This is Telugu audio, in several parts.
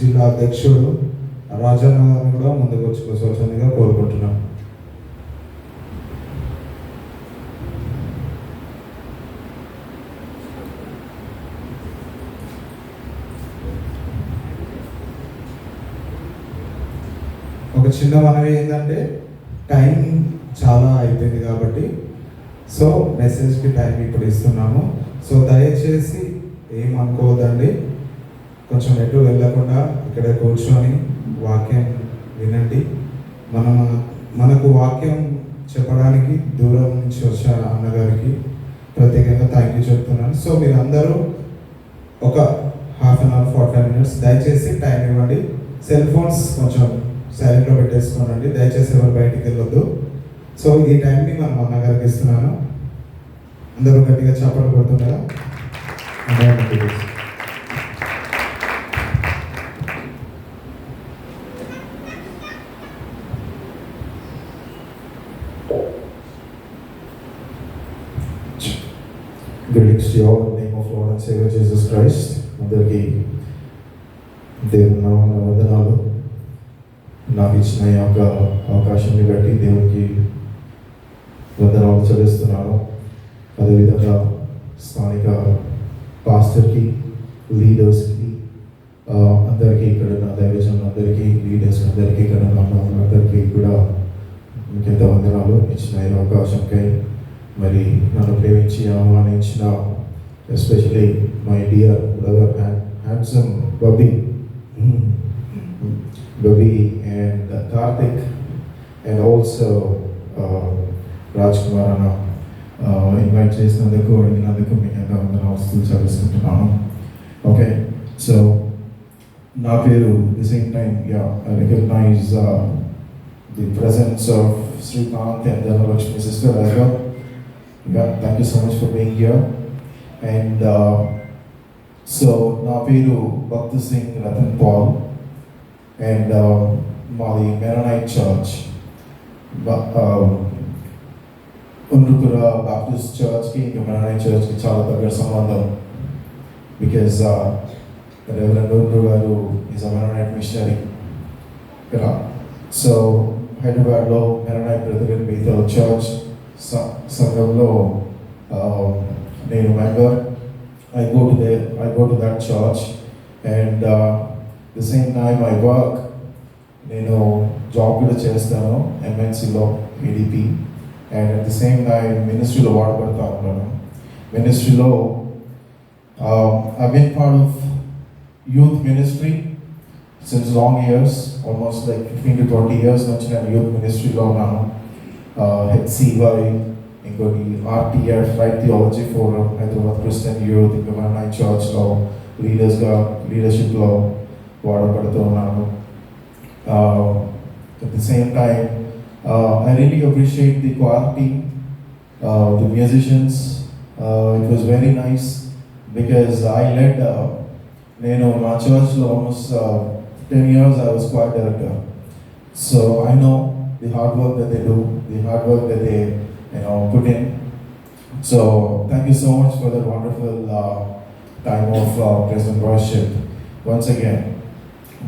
జిల్లా అధ్యక్షుడు రాజన్న గారిని కూడా ముందుకు వచ్చుకోవాల్సిందిగా కోరుకుంటున్నాం. ఒక చిన్న మనవి ఏంటంటే టైం చాలా అయిపోయింది కాబట్టి మెసేజ్కి టైం ఇప్పుడు ఇస్తున్నాము. దయచేసి ఏమనుకోవద్దండి, కొంచెం ఎటు వెళ్ళకుండా ఇక్కడే కూర్చొని వాక్యం వినండి. మనకు వాక్యం చెప్పడానికి దూరం నుంచి వచ్చే అన్నగారికి ప్రత్యేకంగా థ్యాంక్ యూ చెప్తున్నాను. మీరందరూ ఒక హాఫ్ అన్ అవర్ 45 minutes దయచేసి టైం ఇవ్వండి. సెల్ ఫోన్స్ కొంచెం సైలెంట్లో పెట్టేసుకోనండి, దయచేసి ఎవరు బయటికి వెళ్ళొద్దు. ఈ టైంని మనం అన్నగారికి ఇస్తున్నాను. అందరూ గట్టిగా చప్పట్లు కొడుతున్నారా? Greetings to you all in the name of Lord and Savior Jesus Christ. అందరికీ దేవుని నామమున వందనాలు. నాకు ఇచ్చిన ఈ యొక్క అవకాశాన్ని బట్టి దేవునికి వందనాలు చెల్లిస్తున్నాను. అదేవిధంగా స్థానిక పాస్టర్కి, లీడర్స్కి, అందరికీ ఇక్కడ ఉన్న దైవజనులందరికీ, లీడర్స్ అందరికీ, ఇక్కడ ఉన్న అందరికీ కూడా మీకెంత వందనాలు. ఇచ్చిన ఈ అవకాశంకై మరి నన్ను ప్రేమించి ఆహ్వానించిన especially my dear brother handsome Bobby and Karthik and also Raj Kumar అన్న ఇన్వైట్ చేసినందుకు, అడిగినందుకు మీకు ఎంత వందనాలు చదివిస్తుంటున్నాను. ఓకే, నా పేరు the same time I recognise the presence of Srikanth and Dhanalakshmi sister as well. Thank you so much for being here. And నా పేరు భక్త్ సింగ్ రతన్ పాల్ అండ్ మాది మెరోనైట్ చర్చ్, ఉండ్రుపుర బాప్టిస్ట్ చర్చ్కి ఇంకా మెరోనైట్ చర్చ్కి చాలా దగ్గర సంబంధం. బికాజ్ రెవరెండ్ ఉండ్రు గారు ఈజ్ అ మెరోనైట్ మిషనరీ కదా. హైదరాబాద్లో మెరోనైట్ బ్రదరన్ బేతల్ చర్చ్ సంఘంలో నేను member. I go to that church and the same time I work. నేను జాబ్ కూడా చేస్తాను MNCలో ADP, and at the same time మినిస్ట్రీలో వాడబడతా ఉన్నాను. మినిస్ట్రీలో I've been part of youth ministry since long years, almost like 15 to 20 years నుంచి నేను యూత్ మినిస్ట్రీలో ఉన్నాను. HCY, ఇంకోటి RTF, right theology forum, Hyderabad Christian youth, ఇంకా మెరోనైట్ చర్చ్లో లీడర్షిప్లో వాడబడుతూ ఉన్నాను. At the same time, I really appreciate the choir team, the musicians. It was very nice because I led, my church almost 10 years I was choir director. So I know the hard work that they do, the hard work that they put in. So thank you so much for that wonderful time of praise and worship. Once again,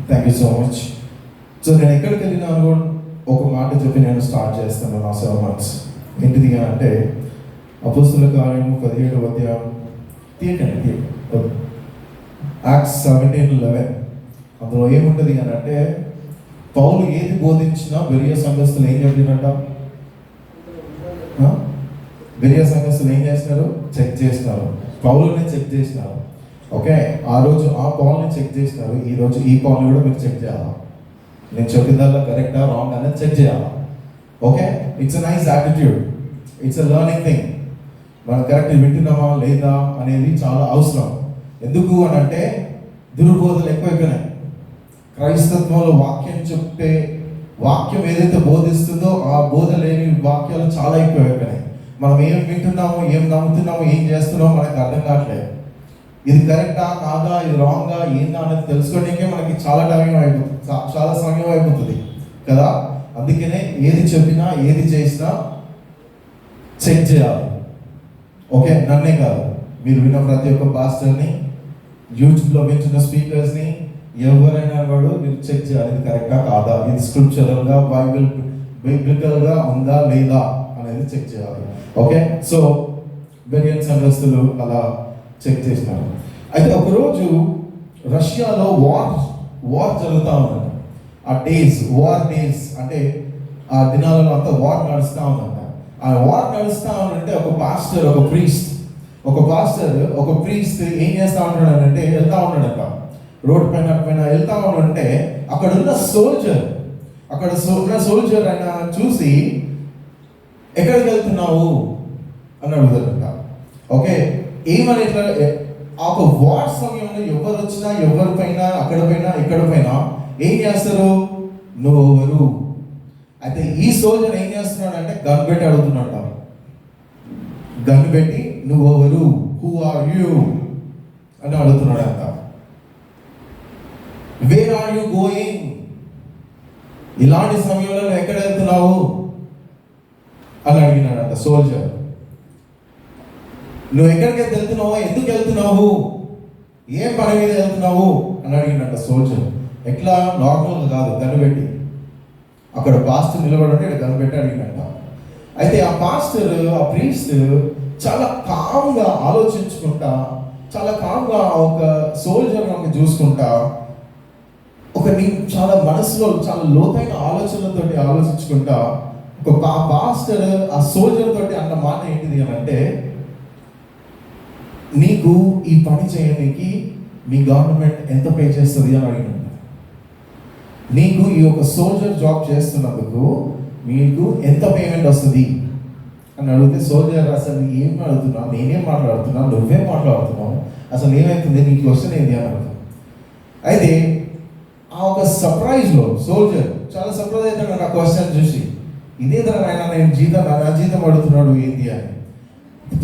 thank you so much. నేను ఎక్కడికి వెళ్ళినా ఒక మాట చెప్పి నేను స్టార్ట్ చేస్తాను నా sermons. ఏంటిది అంటే అపోస్తలుల కార్యము 17వ అధ్యాయం తీయండి, Acts 17:11. అందులో ఏముంటుంది అని అంటే, పౌలు ఏది బోధించినా బెరియా సంఘస్థులు ఏం చెప్పినట్ట, బెరియా సంఘస్థులు ఏం చేస్తున్నారు? చెక్ చేస్తున్నారు. పౌలుని చెక్ చేసినారు. ఓకే, ఆ రోజు ఆ పౌల్ని చెక్ చేసినారు. ఈ రోజు ఈ పౌల్ని కూడా మీరు చెక్ చేయాలి. నేను చెప్పిందల్లా కరెక్టా రాంగ్ అనేది చెక్ చేయాలి. Okay, it's a nice attitude, it's a learning thing. మనం కరెక్ట్ వింటున్నామా లేదా అనేది చాలా అవసరం. ఎందుకు అని అంటే దుర్బోధలు ఎక్కువైపోయినాయి. క్రైస్తత్వంలో వాక్యం ఏదైతే బోధిస్తుందో ఆ బోధ లేని వాక్యాలు చాలా ఎక్కువైపోయినాయి. మనం ఏం వింటున్నామో, ఏం నమ్ముతున్నామో, ఏం చేస్తున్నామో మనకు అర్థం కావట్లేదు. ఇది కరెక్టా కాదా, ఇది రాంగా ఏందా అనేది తెలుసుకోవడానికే మనకి చాలా టైం అయిపోతుంది, చాలా సమయం అయిపోతుంది కదా. అందుకనే ఏది చెప్పినా ఏది చేసినా చెక్ చేయాలి. ఓకే, నన్నే కాదు, మీరు విన్న ప్రతి ఒక్క పాస్టర్ని, యూట్యూబ్లో వింటున్న స్పీకర్స్ని, ఎవరైనా వాడు మీరు చెక్ చేయాలి ఇది కరెక్టా కాదా, ఇది స్క్రిప్చరల్గా బైబిలికల్గా ఉందా లేదా అనేది చెక్ చేయాలి. ఓకే, సో బెరియన్ సంఘస్థులు అలా చెక్ చేసినారు. అయితే ఒకరోజు రష్యాలో వార్ జరుగుతూ ఉన్నది. ఆ వార్ డేస్ అంటే ఆ దినాలలో అంతా వార్ నడుస్తూ ఉందంట. ఆ వార్ నడుస్తూ ఉందంటే ఒక పాస్టర్ ఒక ప్రీస్ట్ ఏం చేస్తూ ఉంటాడంటే వెళ్తా ఉన్నాడట రోడ్ పైన వెళ్తా ఉన్నాడంటే అక్కడ ఉన్న సోల్జర్ ఆయన చూసి ఎక్కడికి వెళ్తున్నావు అని అడుగుతాడంట. ఓకే, ఏమని ఇట్లా ఒక వార్ సమయంలో ఎవరు వచ్చినా ఎవరి పైన ఇక్కడ పైన ఏం చేస్తారు, నువ్వెవరు? అయితే ఈ సోల్జర్ ఏం చేస్తున్నాడు అంటే గన్ పెట్టి అడుగుతున్నాడు. గన్ పెట్టి నువ్వెవరు, హూ ఆర్ యూ అని అడుగుతున్నాడు అంట. Where are you going? ఇలాంటి సమయంలో నువ్వు ఎక్కడ వెళ్తున్నావు అని అడిగినాడంట సోల్జర్. నువ్వు ఎక్కడికి వెళ్తున్నావు, ఎందుకు వెళ్తున్నావు, ఏ పని మీద వెళ్తున్నావు అని అడిగినట్ట సోల్జర్. ఎట్లా నార్మల్గా కాదు, గన్ పెట్టి. అక్కడ పాస్టర్ నిలబడి గన్ పెట్టి అడిగినట్ట. అయితే ఆ ప్రీస్ట్ చాలా కామ్గా ఆలోచించుకుంటా, చాలా కామ్గా ఒక సోల్జర్ మనకు చూసుకుంటా, చాలా మనసులో చాలా లోతైన ఆలోచనలతోటి ఆలోచించుకుంటా ఒక పాస్టర్ ఆ సోల్జర్ తోటి అన్న మాట ఏంటిది అని అంటే, నీకు ఈ పని చేయడానికి మీ గవర్నమెంట్ ఎంత పే చేస్తుంది అని అడిగినాడు. నీకు ఈ యొక్క సోల్జర్ జాబ్ చేస్తున్నందుకు మీకు ఎంత పేమెంట్ వస్తుంది అని అడిగితే సోల్జర్ అసలు ఏం అడుగుతున్నావు, నేనేం మాట్లాడుతున్నా, నువ్వేం మాట్లాడుతున్నావు, అసలు ఏమవుతుంది, నీ క్వశ్చన్ ఏంటి అని అడుగుతాను. అయితే ఆ ఒక సర్ప్రైజ్లో సోల్జర్ చాలా సర్ప్రైజ్ అవుతాడు నా క్వశ్చన్ చూసి. ఇదేదో ఆయన నా జీతం అడుగుతున్నాడు ఏంటి అని.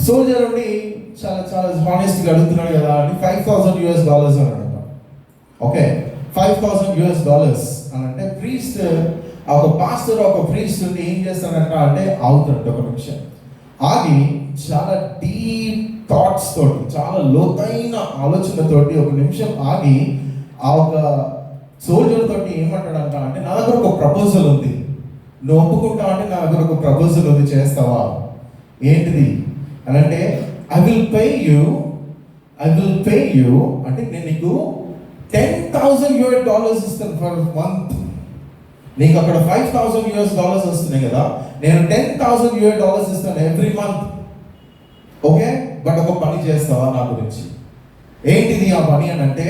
సోల్జర్ ఉండి చాలా హానెస్ట్గా అడుగుతున్నాడు కదా అని $5,000 అన్నాడు. ఓకే, $5,000 అని అంటే ప్రీస్ట్ ఒక ప్రీస్ట్ ఏం చేస్తాడంట అంటే ఆగుతాడు ఒక నిమిషం ఆగి, చాలా డీప్ థాట్స్ తోటి, చాలా లోతైన ఆలోచనతోటి ఒక నిమిషం ఆగి ఆ ఒక సోల్జర్ తోటి ఏమంటాడంట అంటే, నా దగ్గర ఒక ప్రపోజల్ ఉంది, నువ్వు ఒప్పుకుంటా అంటే నా దగ్గర ఒక ప్రపోజల్ ఉంది, చేస్తావా? ఏంటిది అని అంటే, ఐ విల్ పే యూ అంటే నేను నీకు $10,000 ఇస్తాను ఫర్ మంత్. నీకు అక్కడ $5,000 వస్తున్నాయి కదా, నేను $10,000 ఇస్తాను ఎవ్రీ మంత్. ఓకే, బట్ ఒక పని చేస్తావా నా గురించి? ఏంటిది ఆ పని అని అంటే,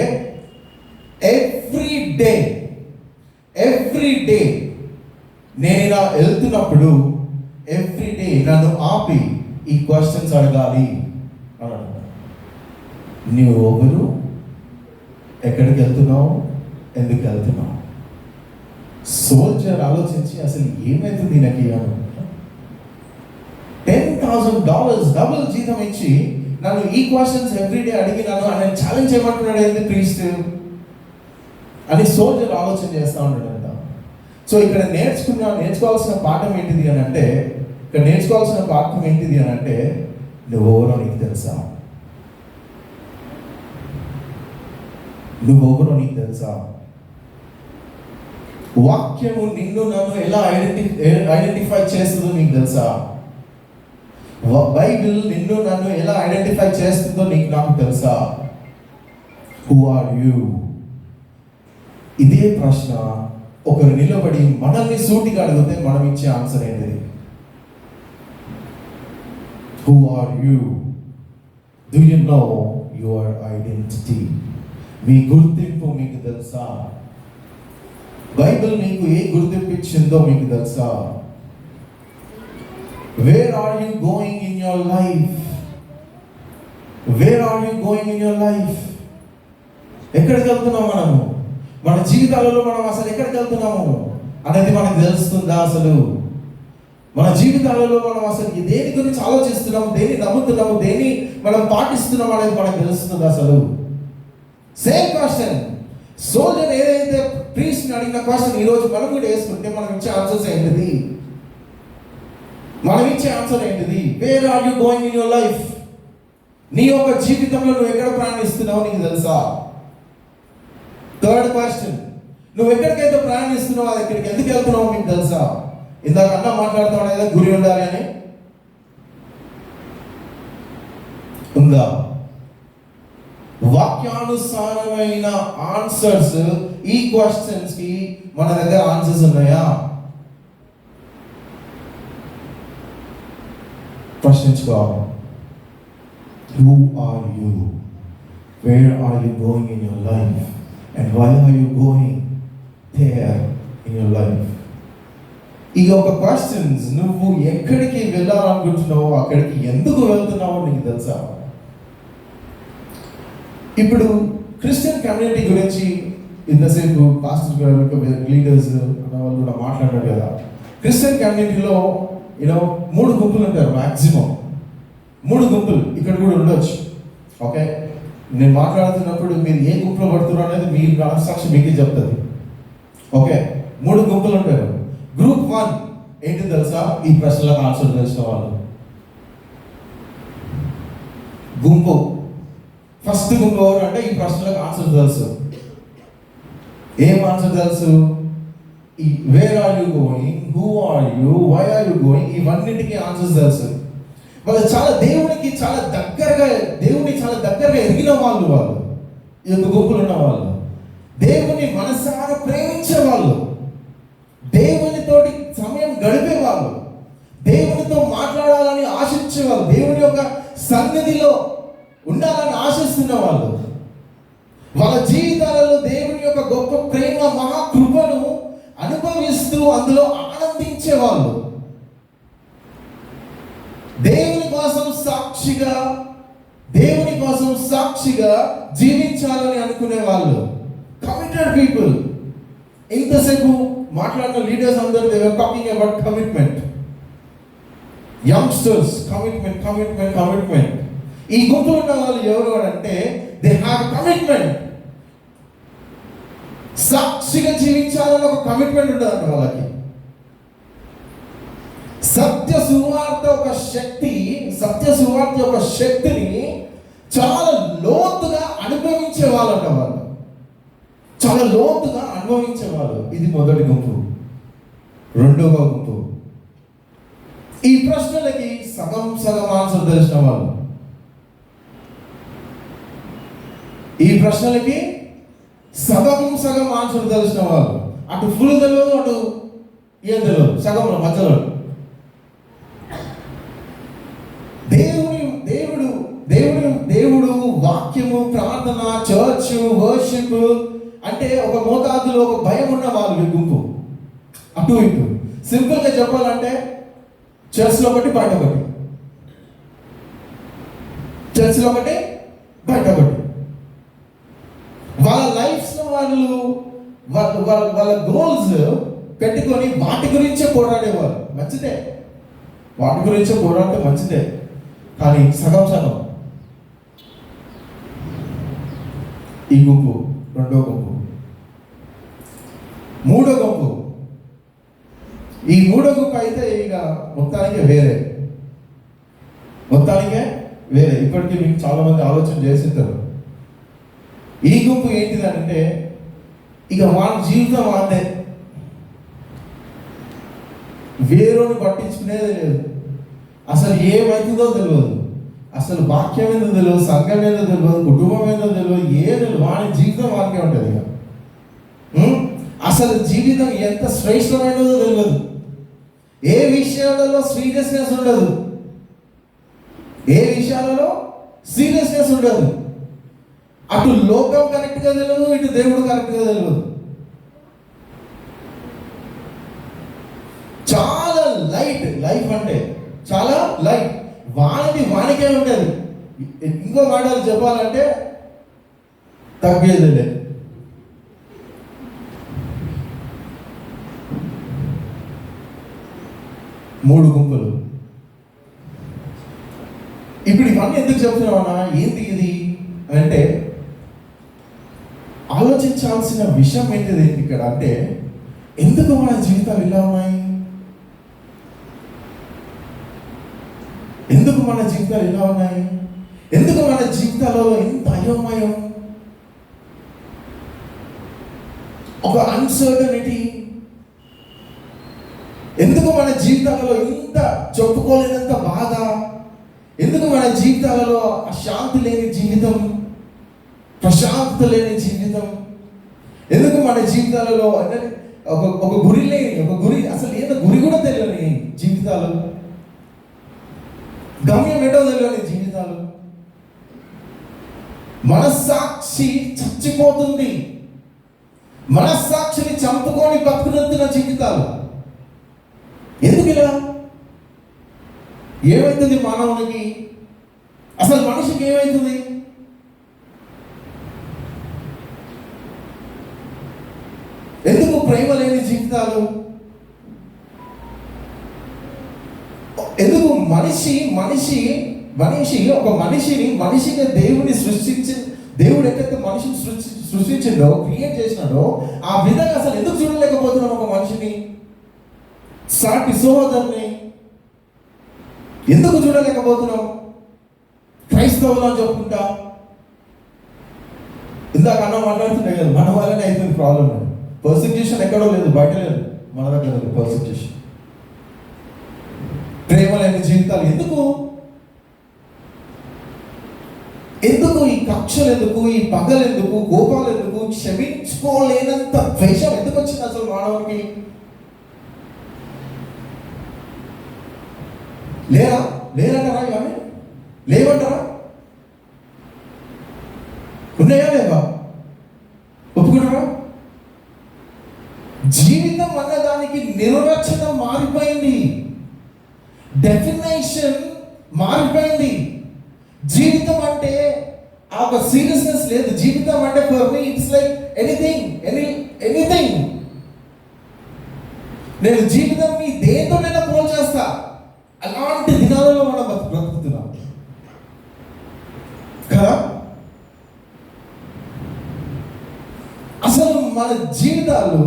ఎవ్రీ డే నేను ఇలా వెళ్తున్నప్పుడు ఎవ్రీ డే నన్ను ఆపి ఈ క్వశ్చన్స్ అడగాలి అన్నాడు. నువ్వు ఎవరు, ఎక్కడికి వెళ్తున్నావు, ఎందుకు వెళ్తున్నావు? సోల్జర్ ఆలోచించి అసలు ఏమైతుంది నాకు $10,000 డబుల్ జీతం ఇచ్చి నన్ను ఈ క్వశ్చన్స్ ఎవ్రీడే అడిగి నన్ను ఛాలెంజ్ చేయమంటున్నాడు ఏంటి ప్రీస్ట్ అని సోల్జర్ ఆలోచన చేస్తూ ఉన్నాడంట. సో ఇక్కడ నేర్చుకోవాల్సిన పాఠం ఏంటిది అని అంటే, నువ్వెవరో నీకు తెలుసా? వాక్యము నిన్ను నన్ను ఎలా ఐడెంటిఫై చేస్తుందో నీకు తెలుసా? బైబిల్ నిన్ను నన్ను ఎలా ఐడెంటిఫై చేస్తుందో నాకు తెలుసా? Who are you? ఇదే ప్రశ్న ఒకరు నిలబడి మనల్ని సూటిగా అడిగితే మనం ఇచ్చే ఆన్సర్ ఏంటిది? Who are you? Do you know your identity? మీ గుర్తింపు మీకు తెలుసా? బైబిల్ మీకు ఏ గుర్తింపు ఇచ్చిందో మీకు తెలుసా? Where are you going in your life? ఎక్కడికి వెళ్తున్నాం మనము? మన జీవితాలలో మనం అసలు ఎక్కడికి వెళ్తున్నాము అనేది మనకు తెలుస్తుందా? అసలు మన జీవితాలలో మనం అసలు దేని గురించి ఆలోచిస్తున్నాము, దేన్ని నమ్ముతున్నాము, దేన్ని మనం పాటిస్తున్నాం అనేది మనకు తెలుస్తుంది అసలు? సేమ్ క్వశ్చన్ సోల్జర్ ఏదైతే ప్రీస్ట్ని అడిగిన క్వశ్చన్ ఈరోజు మనం కూడా వేసుకుంటే మనం ఇచ్చే ఆన్సర్స్ ఏంటిది? Where are you going in your life? నీ యొక్క జీవితంలో నువ్వు ఎక్కడ ప్రయాణిస్తున్నావు నీకు తెలుసా? థర్డ్ క్వశ్చన్, నువ్వు ఎక్కడికైతే ప్రయాణిస్తున్నావు అది ఎక్కడికి ఎందుకు వెళ్తున్నావు మీకు తెలుసా? ఇందాక అన్న మాట్లాడుతున్నావు కదా గురి ఉండాలి అని, ఉందా? వాక్యానుసారమైన ఆన్సర్స్ ఈ క్వశ్చన్స్ కి మన దగ్గర ఆన్సర్స్ ఉన్నాయా? ప్రశ్నించుకోవాలి. Who are you? Where are you going in your life? And why are you going there in your life? ఈ ఒక క్వశ్చన్స్, నువ్వు ఎక్కడికి వెళ్ళాలనుకుంటున్నావో అక్కడికి ఎందుకు వెళ్తున్నావో నీకు తెలుసా? ఇప్పుడు క్రిస్టియన్ కమ్యూనిటీ గురించి ఇంతసేపు పాస్టర్ గారు, లీడర్స్ అన్న వాళ్ళు కూడా మాట్లాడారు కదా. క్రిస్టియన్ కమ్యూనిటీలో 3 గుంపులు ఉంటారు మ్యాక్సిమం. 3 గుంపులు ఇక్కడ కూడా ఉండొచ్చు. ఓకే, నేను మాట్లాడుతున్నప్పుడు మీరు ఏ గుంపులో పడుతున్నారు అనేది మీ మనస్సాక్షి మీకే చెప్తుంది. ఓకే, 3 గుంపులు ఉంటారు. గ్రూప్ 1 ఏంటి తెలుసా? ఈ ప్రశ్నలకు ఆన్సర్ తెలిసిన వాళ్ళు. గుంపు ఫస్ట్ గుంపు ఎవరు అంటే ఈ ప్రశ్నలకు ఆన్సర్ తెలుసు. ఏం ఆన్సర్ తెలుసు? ఈ where are you going, who are you, why are you going, ఇవన్నిటికీ ఆన్సర్స్ తెలుసు. వాళ్ళు చాలా దేవుడిని చాలా దగ్గరగా ఎరిగిన వాళ్ళు. ఈ యొక్క గుంపులు ఉన్న వాళ్ళు దేవుని మనసారా ప్రేమించే వాళ్ళు, దేవునితోటి సమయం గడిపేవాళ్ళు, దేవునితో మాట్లాడాలని ఆశించేవాళ్ళు, దేవుని యొక్క సన్నిధిలో ఉండాలని ఆశిస్తున్న వాళ్ళు. వాళ్ళ జీవితాలలో దేవుని యొక్క గొప్ప ప్రేమ మహాకృపను అనుభవిస్తూ అందులో ఆనందించేవాళ్ళు. దేవుని కోసం సాక్షిగా జీవించాలని అనుకునే వాళ్ళు, కమిటెడ్ పీపుల్. ఇంతసేపు మాట్లాడిన లీడర్స్ అందరూ they were talking about commitment. Youngsters commitment. ఈ గుంపులో ఉన్న వాళ్ళు ఎవరు అంటే దే హ్యావ్ కమిట్మెంట్. సాక్షిగా జీవించాలని ఒక కమిట్మెంట్ ఉంటుందంట వాళ్ళకి. సత్య సువార్త యొక్క శక్తిని చాలా లోతుగా అనుభవించే వాళ్ళంట వాళ్ళు. చాలా లోతుగా అనుభవించేవాళ్ళు. ఇది మొదటి గుంపు. రెండవ గుంపు, ఈ ప్రశ్నలకి సగం ఆన్సర్ తెలిసిన వాళ్ళు. ఈ ప్రశ్నలకి సగం ఆన్సర్ తెలిసిన వాళ్ళు. అటు ఫుల్ తెలియదు, అటు ఏం తెలియదు, సగంలో మధ్యలో. దేవుడు వాక్యము, ప్రార్థన, చర్చ్, వర్షిప్ అంటే ఒక మోతాదులో ఒక భయం ఉన్న వాళ్ళు ఈ గుంపు. అటు ఇటు సింపుల్గా చెప్పాలంటే చర్చ్లో ఒకటి, బయట ఒకటి. చర్చ్లో ఒకటి, బయట ఒకటి. వాళ్ళ లైఫ్స్లో వాళ్ళ గోల్స్ పెట్టుకొని వాటి గురించే పోరాడేవారు. మంచిదే, వాటి గురించే పోరాడితే మంచిదే, కానీ సగం. ఈ గుంపు రెండో గుంపు. మూడో గుంపు, ఈ మూడో గుంపు అయితే ఇక మొత్తానికే వేరే. ఇప్పటికీ మీకు చాలా మంది ఆలోచన చేసింటారు. ఈ గుంపు ఏంటిదంటే ఇక వాళ్ళ జీవితం వాళ్ళే, వేరేని పట్టించుకునేది లేదు. అసలు ఏమవుతుందో తెలియదు, అసలు వాక్యం ఏందో తెలియదు, సంఘం ఏందో తెలియదు, కుటుంబం ఏందో తెలియదు, ఏదో వాడి జీవితం వాక్యం ఉంటుంది. ఇక అసలు జీవితం ఎంత శ్రేష్టమైనదో తెలియదు. ఏ విషయాలలో సీరియస్నెస్ ఉండదు. అటు లోకం కరెక్ట్గా తెలియదు, ఇటు దేవుడు కరెక్ట్గా తెలియదు. చాలా లైఫ్ అంటే చాలా లైట్. వానికే ఉంటుంది. ఇంకో మాటలు చెప్పాలంటే తగ్గేది లేదు. మూడు గుంపులు. ఇప్పుడు ఇవన్నీ ఎందుకు చెప్తున్నామన్నా, ఏంటి ఇది అంటే ఆలోచించాల్సిన విషయం ఏంటిది ఇక్కడ అంటే, ఎందుకు మన జీవితాలు ఇలా ఉన్నాయి? ఎందుకు మన జీవితాలలో ఎంత అయోమయం? ఒక అన్సర్టనిటీ. ఎందుకు మన జీవితాలలో ఇంత చెప్పుకోలేనంత బాధ? ఎందుకు మన జీవితాలలో అశాంతి లేని జీవితం, ప్రశాంతత లేని జీవితం? ఎందుకు మన జీవితాలలో ఒక గురి లేని, ఒక గురి అసలు ఏదో గురి కూడా తెలియని జీవితాలు, గమ్యం ఏంటో తెలియని జీవితాలు, మనస్సాక్షి చచ్చిపోతుంది, మనస్సాక్షిని చంపుకొని బతుకుతున్న జీవితాలు. ఎందుకు ఇలా? ఏమవుతుంది మానవునికి? అసలు మనిషికి ఏమవుతుంది? ఎందుకు ప్రేమ లేని జీవితాలు? ఎందుకు మనిషిగా దేవుడిని దేవుడు ఎక్కడైతే మనిషిని సృష్టించిండో, క్రియేట్ చేసినాడో, ఆ విధంగా అసలు ఎందుకు చూడలేకపోతున్నాం ఒక మనిషిని, సాటి సోదరుని ఎందుకు చూడలేకపోతున్నాం? క్రైస్తవులు అని చెప్పుకుంటా ఇందాక అన్న మాట్లాడుతుండే కదా, మన వల్లనే అవుతుంది ప్రాబ్లం. పర్సిక్యూషన్ ఎక్కడో లేదు, బయట లేదు, మన దగ్గర లేదు పర్సిక్యూషన్. ప్రేమ లేని జీవితాలు ఎందుకు? ఎందుకు ఈ కక్షలు ఎందుకు? ఈ పగలు ఎందుకు? కోపాలు ఎందుకు? క్షమించుకోలేనంత ద్వేషం ఎందుకు వచ్చింది అసలు మానవునికి? లేరంటారా? ఇవన్నీ లేవంటారా? ఉన్నాయా లేవా? ఒప్పుకుంటారా? జీవితం అన్నదానికి నిర్వచనం మారిపోయింది, డెఫినేషన్ మారిపోయింది. జీవితం అంటే ఆ ఒక సీరియస్నెస్ లేదు. జీవితం అంటే for me it's like anything. నేను జీవితాన్ని దేంతోనైనా పోల్ చేస్తా. అలాంటి దినాలలో మనం బ్రతుకుతున్నాం కదా. అసలు మన జీవితాలు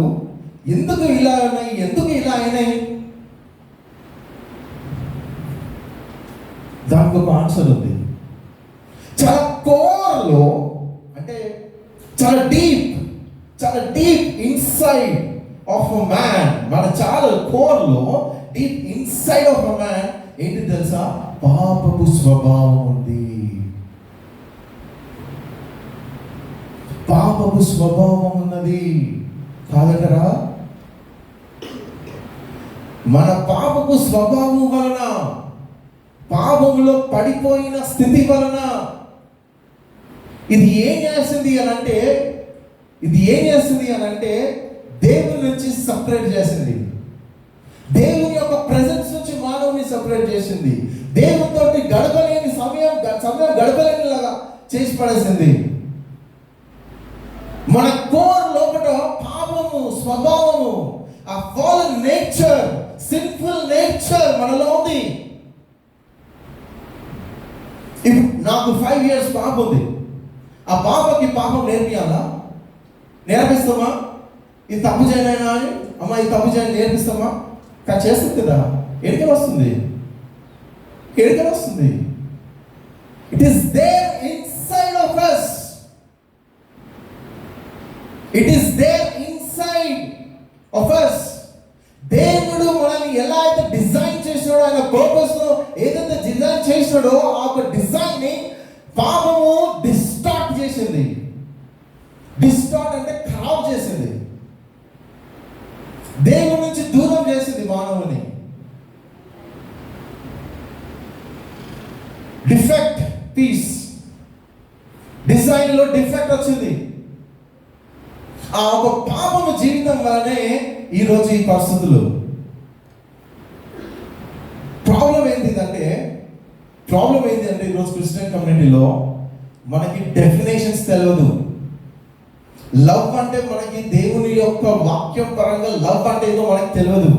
ఎందుకు ఇలా ఉన్నాయి? ఎందుకు ఇలా అయినాయి? దానికి ఒక ఆన్సర్ ఉంది. చాలా కోర్లో, అంటే చాలా deep inside of a man, మన చాలా కోర్లో, deep inside of a man ఏంటి తెలుసా? పాపపు స్వభావం ఉంది. పాపపు స్వభావం ఉన్నది కాదటరా? మన పాపపు స్వభావం వలన, పాపంలో పడిపోయిన స్థితి వలన ఇది ఏం చేస్తుంది అని అంటే దేవుని నుంచి సపరేట్ చేసింది. దేవుని యొక్క ప్రెజెన్స్ నుంచి మానవుని సపరేట్ చేసింది. దేవునితో గడపలేని సమయం గడపలేని లాగా చేసి పడేసింది. మన కోర్ లోపల పాపము స్వభావము, ఆ ఫాలన్ నేచర్, సిన్ఫుల్ నేచర్ మనలో ఉంది. ఇప్పుడు నాకు 5 years పాప ఉంది. ఆ పాపకి పాపం నేర్పిస్తామా? ఇది తప్పు చేయనైనా అని, అమ్మ ఇది తప్పు చేయని నేర్పిస్తామా? కానీ చేస్తుంది కదా. ఎడికలు వస్తుంది. It is there inside of us. దేవుడు మనల్ని ఎలా అయితే డిజైన్ చేసినాడో, ఆయన పర్పస్ లో ఏదైతే డిజైన్ చేసినాడో, ఆ ఒక డిజైన్ ని పాపము డిస్టార్ట్ చేసింది. డిస్టార్ట్ అంటే ఖరాబ్ చేసింది. దేవుడి నుంచి దూరం చేసింది మానవుని. డిఫెక్ట్ పీస్, డిజైన్ లో డిఫెక్ట్ వచ్చింది. ఆ ఒక పాపము జీవితం వల్లనే ఈరోజు ఈ పరిస్థితులు. ప్రాబ్లం ఏంటంటే ఈరోజు క్రిస్టియన్ కమ్యూనిటీలో మనకి డెఫినేషన్స్ తెలియదు. లవ్ అంటే మనకి దేవుని యొక్క వాక్యం పరంగా లవ్ అంటే ఏదో మనకి తెలియదు.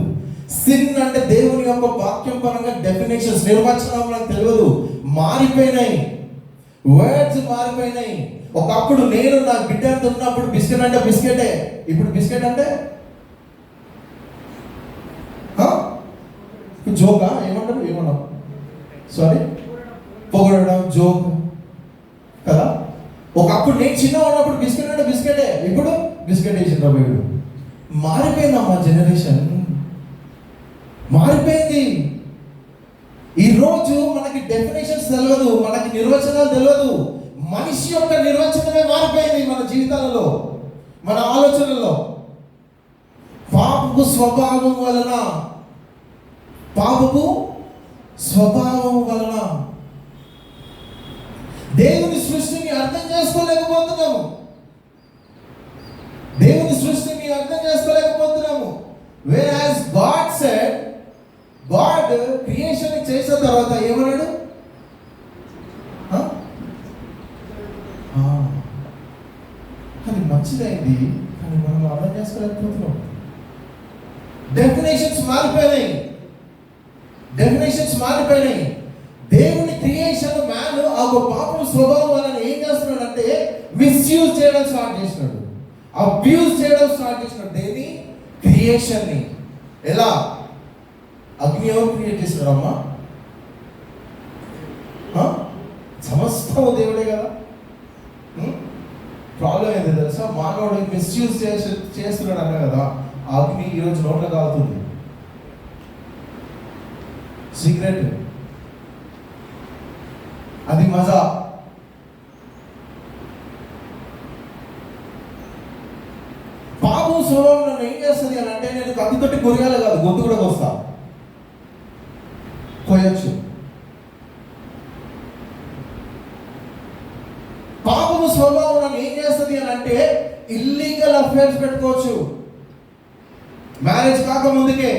సిన్ అంటే దేవుని యొక్క వాక్యం పరంగా డెఫినేషన్స్, నిర్వచనం మనకు తెలియదు. మారిపోయినాయి, వర్డ్స్ మారిపోయినాయి. ఒకప్పుడు నేను నా బిడ్డతో ఉన్నప్పుడు బిస్కెట్ అంటే బిస్కెటే, ఇప్పుడు బిస్కెట్ అంటే జోకా? ఏమన్నా సారీ, పొగడడం జోక్ కదా. ఒకప్పుడు నేను చిన్న ఉన్నప్పుడు బిస్కెట్ అంటే బిస్కెటే, ఇప్పుడు బిస్కెట్ వేసిన వీడు. మారిపోయిందమ్మా జనరేషన్, మారిపోయింది. ఈరోజు మనకి డెఫినేషన్స్ తెలియదు, మనకి నిర్వచనాలు తెలియదు. మనిషి యొక్క నిర్వచనమే మారిపోయింది మన జీవితాలలో, మన ఆలోచనల్లో. పాపపు స్వభావం వలన, పాపపు స్వభావం వలన దేవుని సృష్టిని అర్థం చేసుకోలేకపోతున్నాము. దేవుని సృష్టిని అర్థం చేసుకోలేకపోతున్నాము. Whereas God said, God creation చేసిన తర్వాత ఏమన్నాడు? అది మంచిదైంది, కానీ మనం అర్థం చేసుకోలేకపోతున్నాం. డెఫినేషన్స్ మారిపోయినాయి. దేవుని క్రియేషన్ మ్యాన్ ఆ పాపం స్వభావం వలన ఏం చేస్తున్నాడంటే మిస్యూజ్ చేయడం స్టార్ట్ చేసినాడు, అబ్యూజ్ చేయడం స్టార్ట్ చేసినాడు దేని క్రియేషన్ ని. ఎలా? అగ్ని ఎవరు క్రియేట్ చేసినారు అమ్మా? సమస్తము దేవుడే కదా. ప్రాబ్లం ఏంటి తెలుసా? మానవుడు మిస్యూజ్ చేస్తున్నాడు అన్న కదా. అగ్ని ఈరోజు నోట్లో కాలుతుంది. సిగరెట్ అది మజా. పాపం స్వభావం నన్ను ఏం చేస్తుంది అని అంటే, నేను కత్తితోటి కొరియాలి కాదు, గొంతు కూడా కోస్తా, కోయచ్చు. పాపము స్వభావం నన్ను ఏం చేస్తుంది అని అంటే, ఇల్లీగల్ అఫైర్స్ పెట్టుకోవచ్చు మ్యారేజ్ కాక ముందుకే.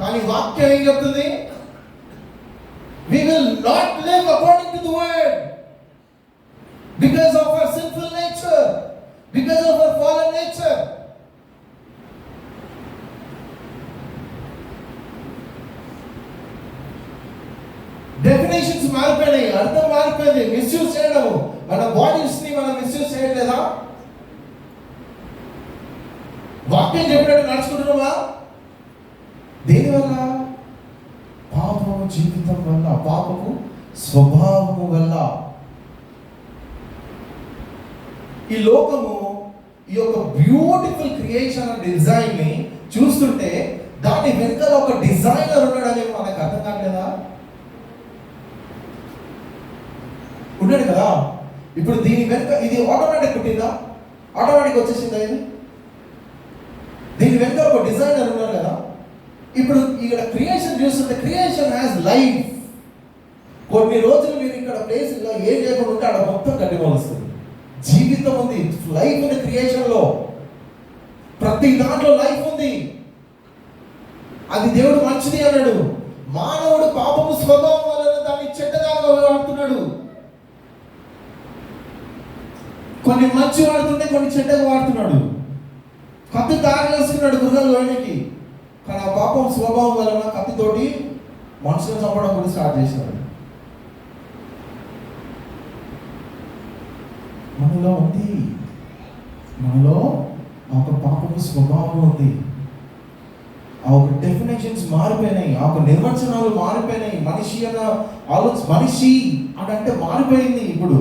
కానీ వాక్యం ఏం చెప్తుంది? We will not live according to the word because of our sinful nature, because of our fallen nature. Definitions మారిపోయినాయి, అర్థం మారిపోయింది. మిస్యూజ్ చేయడం, మన బాడీస్ ని మనం మిస్యూజ్ చేయట్లేదా? వాక్యం చెప్పినట్టు నడుచుకుంటున్నామా? దేనివల్ల? పాపము జీవితం వల్ల, పాపము స్వభావము వల్ల. ఈ లోకము ఈ యొక్క బ్యూటిఫుల్ క్రియేషన్ అండ్ డిజైన్ ని చూస్తుంటే దాని వెనుక ఒక డిజైనర్ ఉన్నాడని మనకు అర్థం కావట్లేదా? ఉన్నాడు కదా. ఇప్పుడు దీని వెనుక ఇది ఆటోమేటిక్ పుట్టిందా? ఆటోమేటిక్ వచ్చేసిందా? ఇది దీని వెనుక ఒక డిజైనర్ ఉన్నారు కదా. ఇప్పుడు ఇక్కడ క్రియేషన్ చూస్తుంటే క్రియేషన్ హ్యాస్ లైఫ్. కొన్ని రోజులు మీరు ఇక్కడ ప్లేస్ లో ఏం చేయకుండా ఉంటే అక్కడ మొత్తం గడ్డి మొలుస్తుంది. జీవితం ఉంది, లైఫ్ ఉంది క్రియేషన్ లో. ప్రతి దాంట్లో లైఫ్ ఉంది. అది దేవుడు మంచిది అన్నాడు. మానవుడు పాపము స్వభావం వలన దాన్ని చెడ్డగా వాడుతున్నాడు. కొన్ని మంచి వాడుతుంటే కొన్ని చెడ్డగా వాడుతున్నాడు. కత్తి తయారు చేస్తున్నాడు గృహంలోనికి, కానీ ఆ పాపం స్వభావం వలన కత్తితోటి మనుషులను చంపడం కూడా స్టార్ట్ చేసినాడు. మనలో ఉంది, మనలో ఒక పాపము స్వభావం ఉంది. ఆ ఒక డెఫినేషన్స్ మారిపోయినాయి, ఆ ఒక నిర్వచనాలు మారిపోయినాయి. మనిషి అన్న ఆలోచన, మనిషి అంటే మారిపోయింది. ఇప్పుడు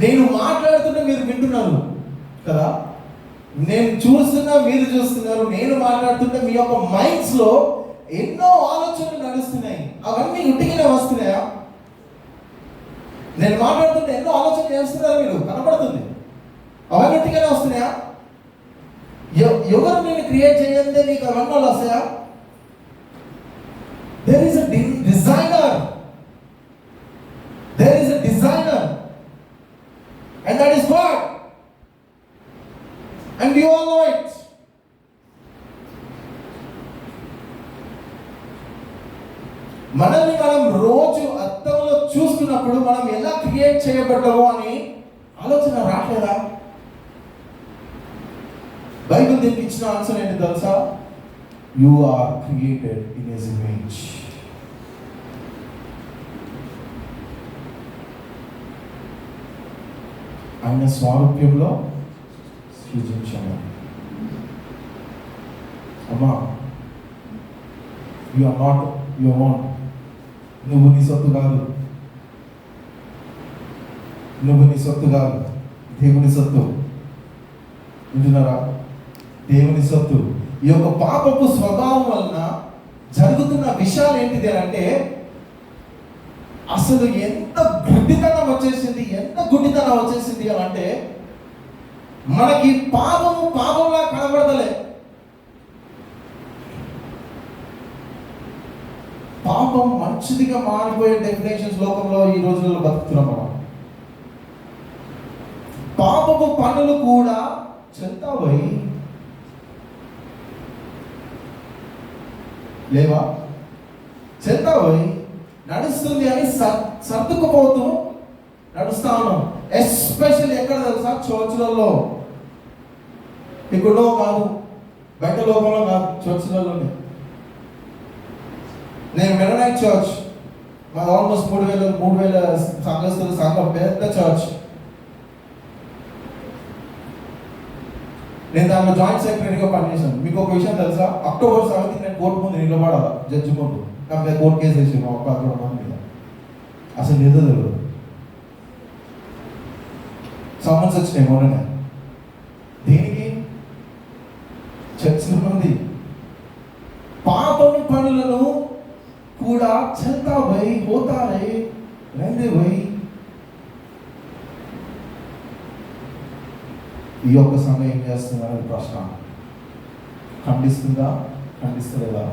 నేను మాట్లాడుతుంటే మీరు వింటున్నారు కదా, నేను చూస్తున్నా మీరు చూస్తున్నారు. నేను మాట్లాడుతుంటే మీ యొక్క మైండ్స్ లో ఎన్నో ఆలోచనలు నడుస్తున్నాయి. అవన్నీ ఉట్టిగానే వస్తున్నాయా? నేను మాట్లాడుతుంటే ఎన్నో ఆలోచన చేస్తున్నారు మీరు, కనపడుతుంది. అవన్నీ ఉట్టిగానే వస్తున్నాయా? ఎవరు నేను క్రియేట్ చేయండి నీకు అవన్నీ వస్తాయా? There is a designer. There is a designer. And that is God. And we all know it. మనల్ని మనం రోజు అద్దంలో చూస్తున్నప్పుడు మనం ఎలా క్రియేట్ చేయబడ్డామో అని ఆలోచన రాట్లేదా? బైబిల్ దీనికి ఇచ్చిన ఆన్సర్ ఏంటి తెలుసా? You are created in His image. ఆయన స్వారూప్యంలో సృజించాము. అమ్మా, you are not your own. నువ్వు నీ సొత్తు కాదు, నువ్వు నీ సొత్తు కాదు, దేవుని సొత్తు. వింటున్నారా? దేవుని సొత్తు. ఈ యొక్క పాపపు స్వభావం వలన జరుగుతున్న విషయాలు ఏంటిది అని అంటే, అసలు ఎంత గుడ్డితనం వచ్చేసింది అని అంటే, మనకి పాపంలా కనబడతలే. పాపం మంచిదిగా మారిపోయే డెఫినేషన్స్ లోకంలో ఈ రోజుల్లో బతుకుతున్నాం మనం. పాపపు పనులు కూడా చెల్తావై లేవా? చెల్తావై నడుస్తుంది అని సర్దుకుపోతూ నడుస్తా ఉన్నాం. ఎస్పెషల్ ఎక్కడ తెలుసా? చర్చ్లలో. ఇక్కడో కాదు, బయట లోకంలో కాదు, చర్చ్లలోనే. నేను మెననైట్ చర్చ్, మాది ఆల్మోస్ట్ 3,000 సంఘస్థుల సంఘం, పెద్ద చర్చ్. నేను దాంట్లో జాయింట్ సెక్రటరీగా పనిచేశాను. మీకు ఒక విషయం తెలుసా? October 7 నేను కోర్టు ముందు నిలబడాలా, జడ్జి ముందు. నాకు కోర్టు కేసు వేసి మా ఒక్క మీద అసలు ఏదో తెలియదు. సమన్స్ వచ్చినాయి మొన్ననే. దేనికి? చర్చల మంది పాపము పనులను కూడా చల్తా భయ్ పోతారే రండి భయ్. ఈ యొక్క సమయం ఏం చేస్తున్నారు ప్రశ్న. ఖండిస్తుందా? ఖండిస్తలేదా?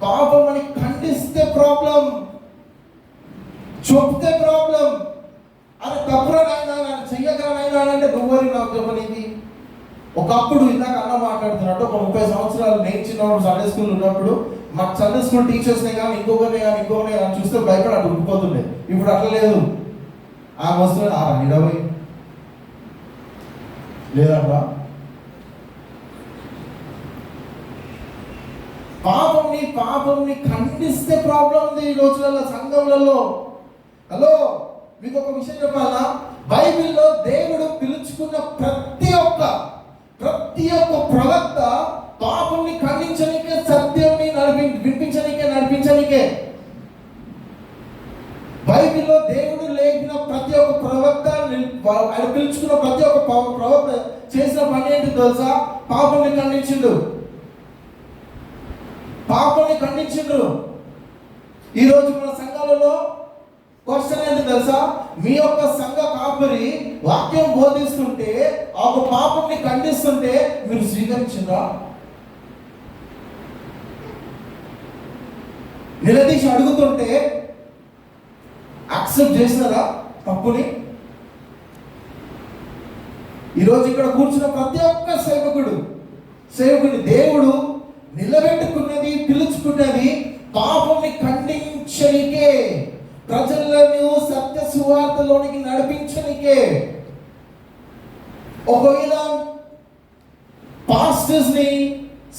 పాపమని ఖండిస్తే ప్రాబ్లం, చెప్తే ప్రాబ్లం. అది తప్పురానైనా చెయ్యగలనైనా అంటే నువ్వరి నాకు చెప్పనిది. ఒకప్పుడు ఇందాక అన్న మాట్లాడుతున్నట్టు, ఒక 30 సంవత్సరాలు నేను చిన్నప్పుడు సండే స్కూల్ ఉన్నప్పుడు మా సండే స్కూల్ టీచర్స్నే కానీ ఇంకొకరిని కానీ చూస్తే భయపడి అటు ఉడిపోతుండే. ఇప్పుడు అట్లా లేదు. ఆ వస్తువు 20 లేదట్లా. పాపంని ఖండిస్తే ప్రాబ్లం ఉంది ఈ రోజులలో సంఘములలో. హలో, మీకు ఒక విషయం చెప్పాలా? బైబిల్లో దేవుడు పిలుచుకున్న ప్రతి ఒక్క ప్రవక్త పాపంని ఖండించనికే, సత్యంని నడిపించనికే. బైబిల్లో దేవుడు లేపిన ప్రతి ఒక్క ప్రవక్త, ఆయన పిలుచుకున్న ప్రతి ఒక్క ప్రవక్త చేసిన పని ఏంటి తెలుసా? పాపంని ఖండించిండు. ఈరోజు మన సంఘాలలో క్వశ్చన్ ఏంటి తెలుసా? మీ యొక్క సంఘ కాపరి వాక్యం బోధిస్తుంటే, ఆ పాపంని ఖండిస్తుంటే మీరు స్వీకరించిందా? నిలదీసి అడుగుతుంటే యాక్సెప్ట్ చేసినారా తప్పుని? ఈరోజు ఇక్కడ కూర్చున్న ప్రతి ఒక్క సేవకుడి దేవుడు నిలబెట్టుకున్నది, పిలుచుకున్నది పాపంని ఖండించనికే, ప్రజలను సత్య సువార్తలోనికి నడిపించనికే. ఒకవేళ పాస్టర్స్ని,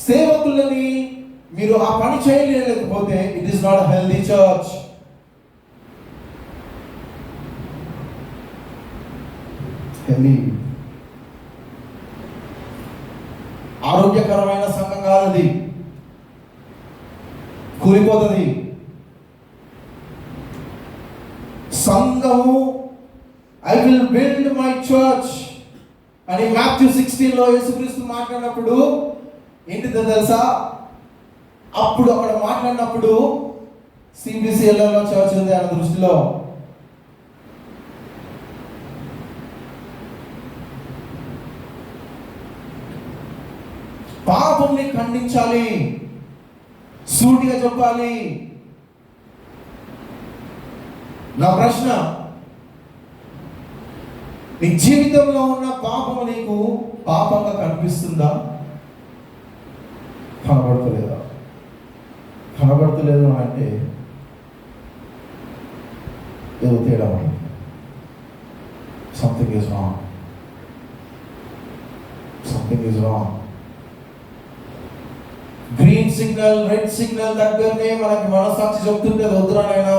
సేవకులని మీరు ఆ పని చేయలేకపోతే it is not healthy church. ఆరోగ్యకరమైన సంఘం కాదది, కూలిపోతుంది. సంఘము I will build my church అని Matthew 16 యేసుక్రీస్తు మాట్లాడినప్పుడు ఏంటిదో తెలుసా? అప్పుడు అక్కడ మాట్లాడినప్పుడు CBCLలో చర్చ్ ఉంది ఆయన దృష్టిలో. పాపంని ఖండించాలి, సూటిగా చెప్పాలి. నా ప్రశ్న, నీ జీవితంలో ఉన్న పాపము నీకు పాపంగా కనిపిస్తుందా? కనబడతలేదు అంటే ఏదో తేడా ఉంటుంది. Something is wrong. Green signal, red signal దగ్గరనే మనకి మనసాక్షి చెప్తుంటే వద్దురానైనా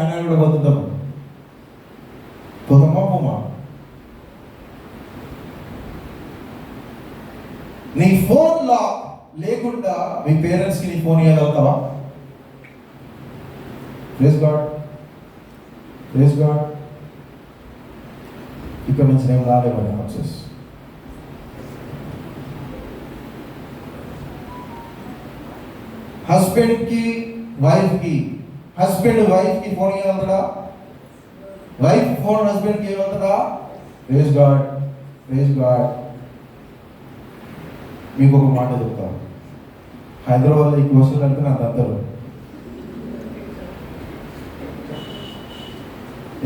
అని కూడా పోతుంటాం. పోమా నీ ఫోన్ లాక్ లేకుండా మీ పేరెంట్స్కి నీ ఫోన్ ఇవ్వగలుగుతావా? Praise God. ఇక్కడ నుంచి నేను రాలేమని ఆన్సర్స్. హస్బెండ్కి వైఫ్కి, హస్బెండ్ వైఫ్కి ఫోన్ ఇవ్వగలుగుతాడా? వైఫ్ ఫోన్ హస్బెండ్కి ఇవ్వగలుగుతాడా? Praise God, praise God. మీకు ఒక మాట చెప్తాను, హైదరాబాద్లో ఈ క్వశ్చన్ అంటే నాకు అందరు,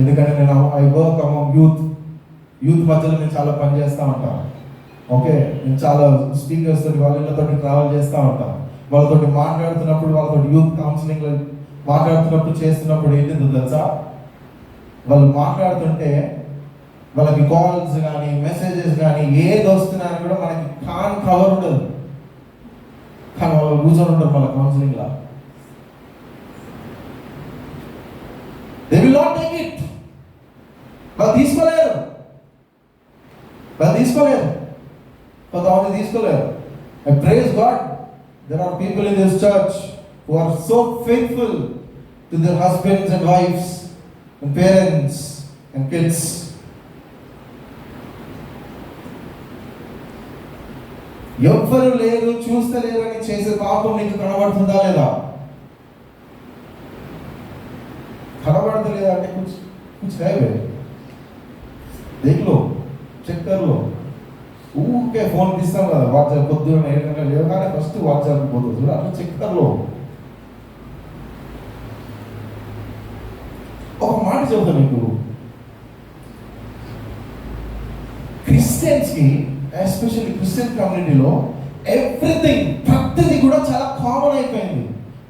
ఎందుకంటే నేను ఐ వర్క్ అమాంగ్ యూత్ మధ్యలో నేను చాలా పని చేస్తూ ఉంటాను. ఓకే, నేను చాలా స్పీకర్స్ తోటి వాళ్ళతో ట్రావెల్ చేస్తూ ఉంటాను. వాళ్ళతోటి మాట్లాడుతున్నప్పుడు, వాళ్ళతో యూత్ కౌన్సిలింగ్ మాట్లాడుతున్నప్పుడు చేస్తున్నప్పుడు ఏంటిందో తెలుసా, వాళ్ళు మాట్లాడుతుంటే వాళ్ళకి కాల్స్ కానీ మెసేజెస్ కానీ ఏది వస్తున్నాయని కూడా మనకి కవర్ ఉండదు. కానీ వాళ్ళు కూర్చొని ఉంటారు వాళ్ళ కౌన్సిలింగ్లో. They will not take it. వాళ్ళు తీసుకోలేరు. కొంతమంది తీసుకోలేరు. I praise God, there are people in this church who are so faithful to their husbands and wives and parents and kids. ఎవ్వరు లేరు, చూస్తలేరు అని చేసే పాపం నీకు కనబడుతుందా లేదా? కనబడతలేదా అంటే कुछ है वे देख लो, చెక్ कर लो. ఊరికే ఫోన్ తీస్తాం కదా, వాట్సాప్ పొద్దున్న 7 గంటలు లేవగానే ఫస్ట్ వాట్సాప్ పోతుంది, అట్లా చెక్ कर लो. ఒక మాట చెబుతా మీకు, క్రిస్టియన్స్కి ఎస్పెషల్లీ క్రిస్టియన్ కమ్యూనిటీలో ఎవ్రీథింగ్, ప్రతిదీ కూడా చాలా కామన్ అయిపోయింది.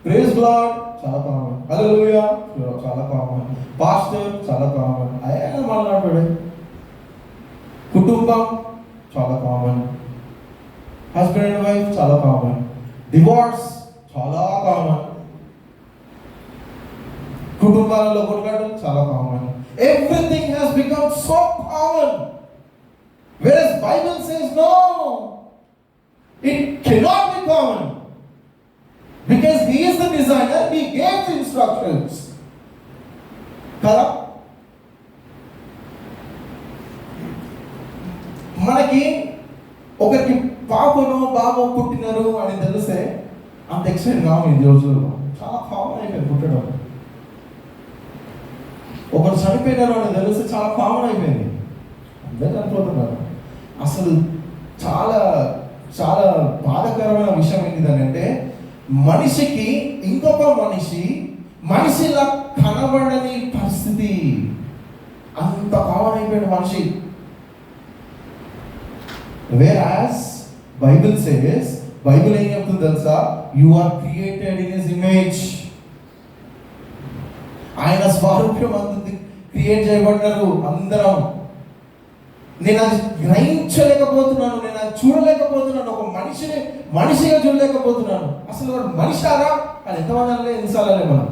ప్రైజ్ లార్డ్ చాలా కామన్, హల్లెలూయా చాలా కామన్, పాస్టర్ చాలా కామన్, అయ్యా మాట్లాడాడు, కుటుంబం చాలా కామన్, హస్బెండ్ అండ్ వైఫ్ చాలా కామన్, డివోర్స్ చాలా కామన్, కుటుంబాలలో కొట్లాడడం చాలా common. Everything has become so common. Whereas Bible says no, it cannot be common, because He is the designer, He gave the instructions. కదా, మనకి ఒకరికి పాపను బాబు పుట్టినారు అని తెలిస్తే అంత ఎక్సైట్ కావు. ఈ రోజుల్లో చాలా కామన్ అయిపోయింది పుట్టడం. ఒకరు చనిపోయినారు అని తెలిస్తే చాలా కామన్ అయిపోయింది, అందరూ చనిపోతున్నారు. అసలు చాలా చాలా బాధాకరమైన విషయం ఏంటిదంటే, మనిషికి ఇంకొక మనిషిలా కనబడని పరిస్థితి, అంత కామన్ అయిపోయాడు మనిషి. వేరాస్ బైబిల్ సేస్, బైబిల్ ఏం చెప్తుంది తెలుసా, you are created in his image. ఆయన స్వరూపం అంత క్రియేట్ చేయబడ్డారు అందరం. నేను అది గ్రహించలేకపోతున్నాను, నేను అది చూడలేకపోతున్నాను, ఒక మనిషిగా చూడలేకపోతున్నాను. అసలు వాడు మనిషారా అని ఎంతమంది అనలే, ఎన్నిసార్లు అనే మనం.